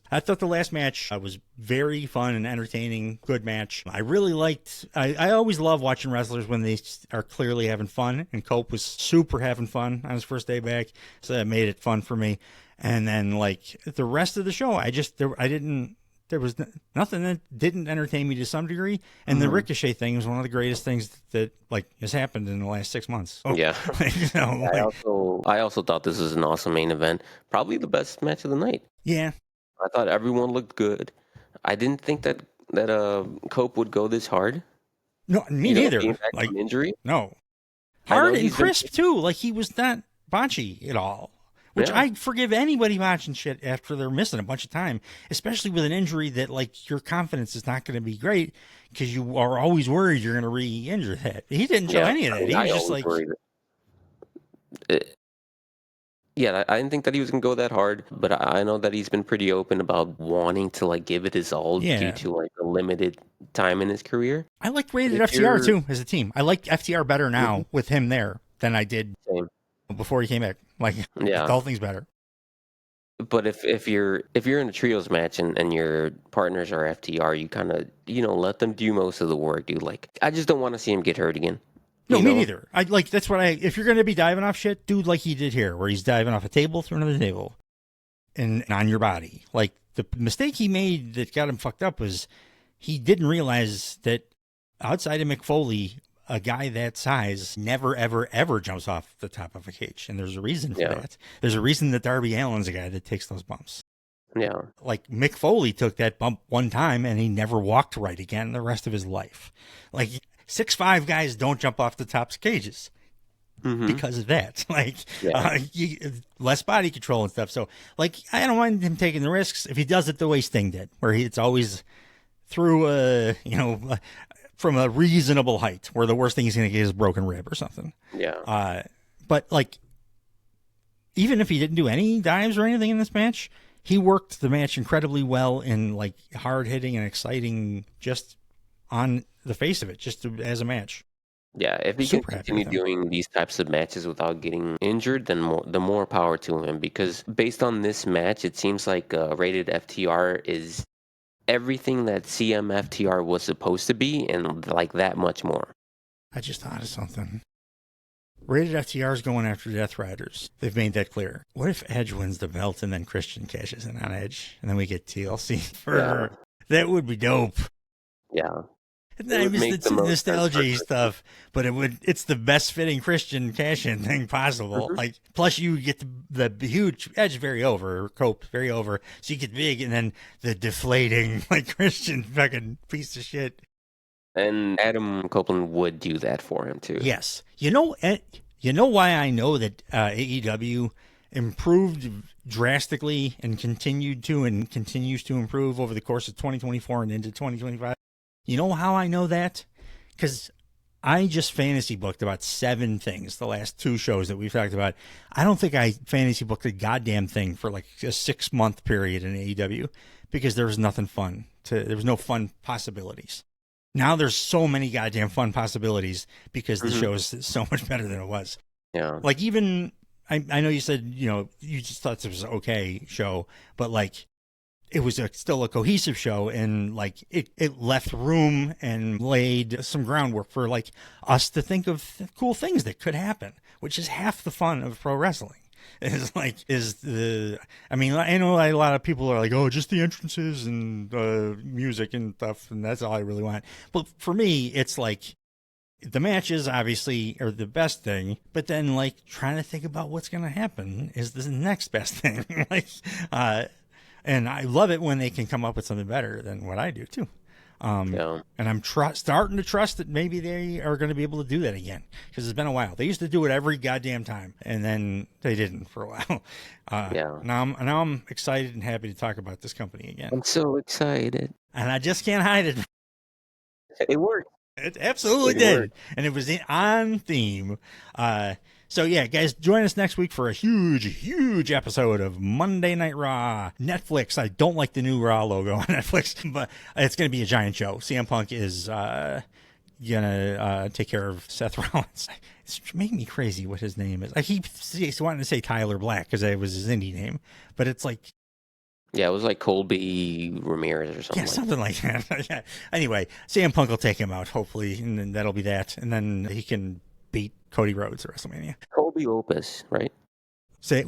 I thought the last match was very fun and entertaining. Good match. I really liked. I always love watching wrestlers when they are clearly having fun, and Cope was super having fun on his first day back, so that made it fun for me. And then the rest of the show, there was nothing that didn't entertain me to some degree. And the Ricochet thing was one of the greatest things that has happened in the last 6 months. Yeah. I also thought this was an awesome main event. Probably the best match of the night. Yeah. I thought everyone looked good. I didn't think that Cope would go this hard. No, me neither. Injury. No. Hard and crisp too. He was not botchy at all. Which I forgive anybody watching shit after they're missing a bunch of time, especially with an injury that your confidence is not going to be great, because you are always worried you're going to re-injure that. He didn't show any of that. He was just I didn't think that he was going to go that hard, but I know that he's been pretty open about wanting to give it his all due to a limited time in his career. I liked Rated FTR too as a team. I like FTR better now with him there than I did before he came back. The whole thing's better. But if you're in a trios match and your partners are FTR, you kind of let them do most of the work, dude. I just don't want to see him get hurt again. No, me neither. That's what if you're gonna be diving off shit, dude, like he did here, where he's diving off a table through another table, and on your body. The mistake he made that got him fucked up was he didn't realize that outside of Mick Foley, a guy that size never, ever, ever jumps off the top of a cage. And there's a reason for that. There's a reason that Darby Allin's a guy that takes those bumps. Yeah. Mick Foley took that bump one time and he never walked right again the rest of his life. 6'5" guys don't jump off the tops of cages because of that. Less body control and stuff. So, I don't mind him taking the risks if he does it the way Sting did, where it's always through from a reasonable height, where the worst thing he's going to get is a broken rib or something. Yeah. But like, even if he didn't do any dives or anything in this match, he worked the match incredibly well and like hard hitting and exciting, just on the face of it, just as a match. Yeah, if he can continue doing these types of matches without getting injured, then the more power to him. Because based on this match, it seems like rated FTR is everything that CMFTR was supposed to be, and like that much more. I just thought of something. Rated FTR is going after Death Riders. They've made that clear. What if Edge wins the belt and then Christian cashes in on Edge, and then we get TLC for that? Would be dope. Yeah. It's nostalgia stuff, but it's the best fitting Christian cash-in thing possible. Mm-hmm. Like, plus you get the huge Edge very over, Cope very over, so you get big, and then the deflating like Christian fucking piece of shit. And Adam Copeland would do that for him too. Yes, you know why I know that AEW improved drastically and continues to improve over the course of 2024 and into 2025. You know how I know that? Because I just fantasy booked about 7 things the last 2 shows that we've talked about. I don't think I fantasy booked a goddamn thing for like a 6-month period in AEW because there was nothing fun. There was no fun possibilities. Now there's so many goddamn fun possibilities because the show is so much better than it was. Yeah. Like even, I know you said, you just thought it was an okay show, but like, it was still a cohesive show, and like it left room and laid some groundwork for like us to think of cool things that could happen, which is half the fun of pro wrestling. I mean, I know a lot of people are like, oh, just the entrances and music and stuff, and that's all I really want. But for me, it's like the matches obviously are the best thing, but then like trying to think about what's going to happen is the next best thing. And I love it when they can come up with something better than what I do, too. And I'm starting to trust that maybe they are going to be able to do that again, because it's been a while. They used to do it every goddamn time, and then they didn't for a while. Now I'm excited and happy to talk about this company again. I'm so excited. And I just can't hide it. It worked. It absolutely did. And it was on theme. So yeah, guys, join us next week for a huge episode of Monday Night Raw. Netflix. I don't like the new Raw logo on Netflix, but it's going to be a giant show. CM Punk is going to take care of Seth Rollins. It's making me crazy what his name is. I keep wanting to say Tyler Black because that was his indie name, but it's like... Yeah, it was like Colby Ramirez or something. Yeah, something like that. Yeah. Anyway, CM Punk will take him out, hopefully, and then that'll be that. And then he can beat Cody Rhodes at WrestleMania. Colby Opus, right? Say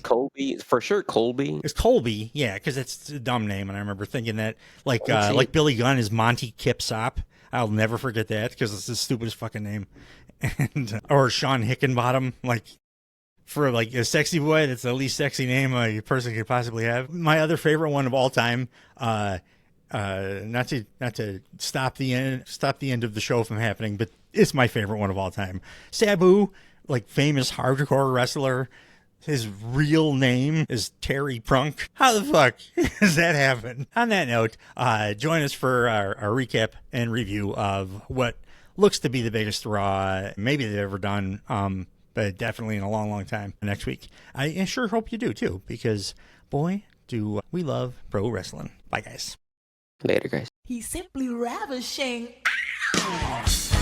Colby, for sure. Colby. It's Colby, yeah, because it's a dumb name, and I remember thinking that, like Billy Gunn is Monty Kipsop. I'll never forget that because it's the stupidest fucking name. And or Sean Hickenbottom, like for like a sexy boy, that's the least sexy name a person could possibly have. My other favorite one of all time. Not to stop the end of the show from happening, but it's my favorite one of all time. Sabu, like famous hardcore wrestler, his real name is Terry Prunk. How the fuck does that happen? On that note, join us for our recap and review of what looks to be the biggest Raw maybe they've ever done, but definitely in a long time next week. I sure hope you do too, because boy, do we love pro wrestling. Bye, guys. Later, guys. He's simply ravishing. Ow!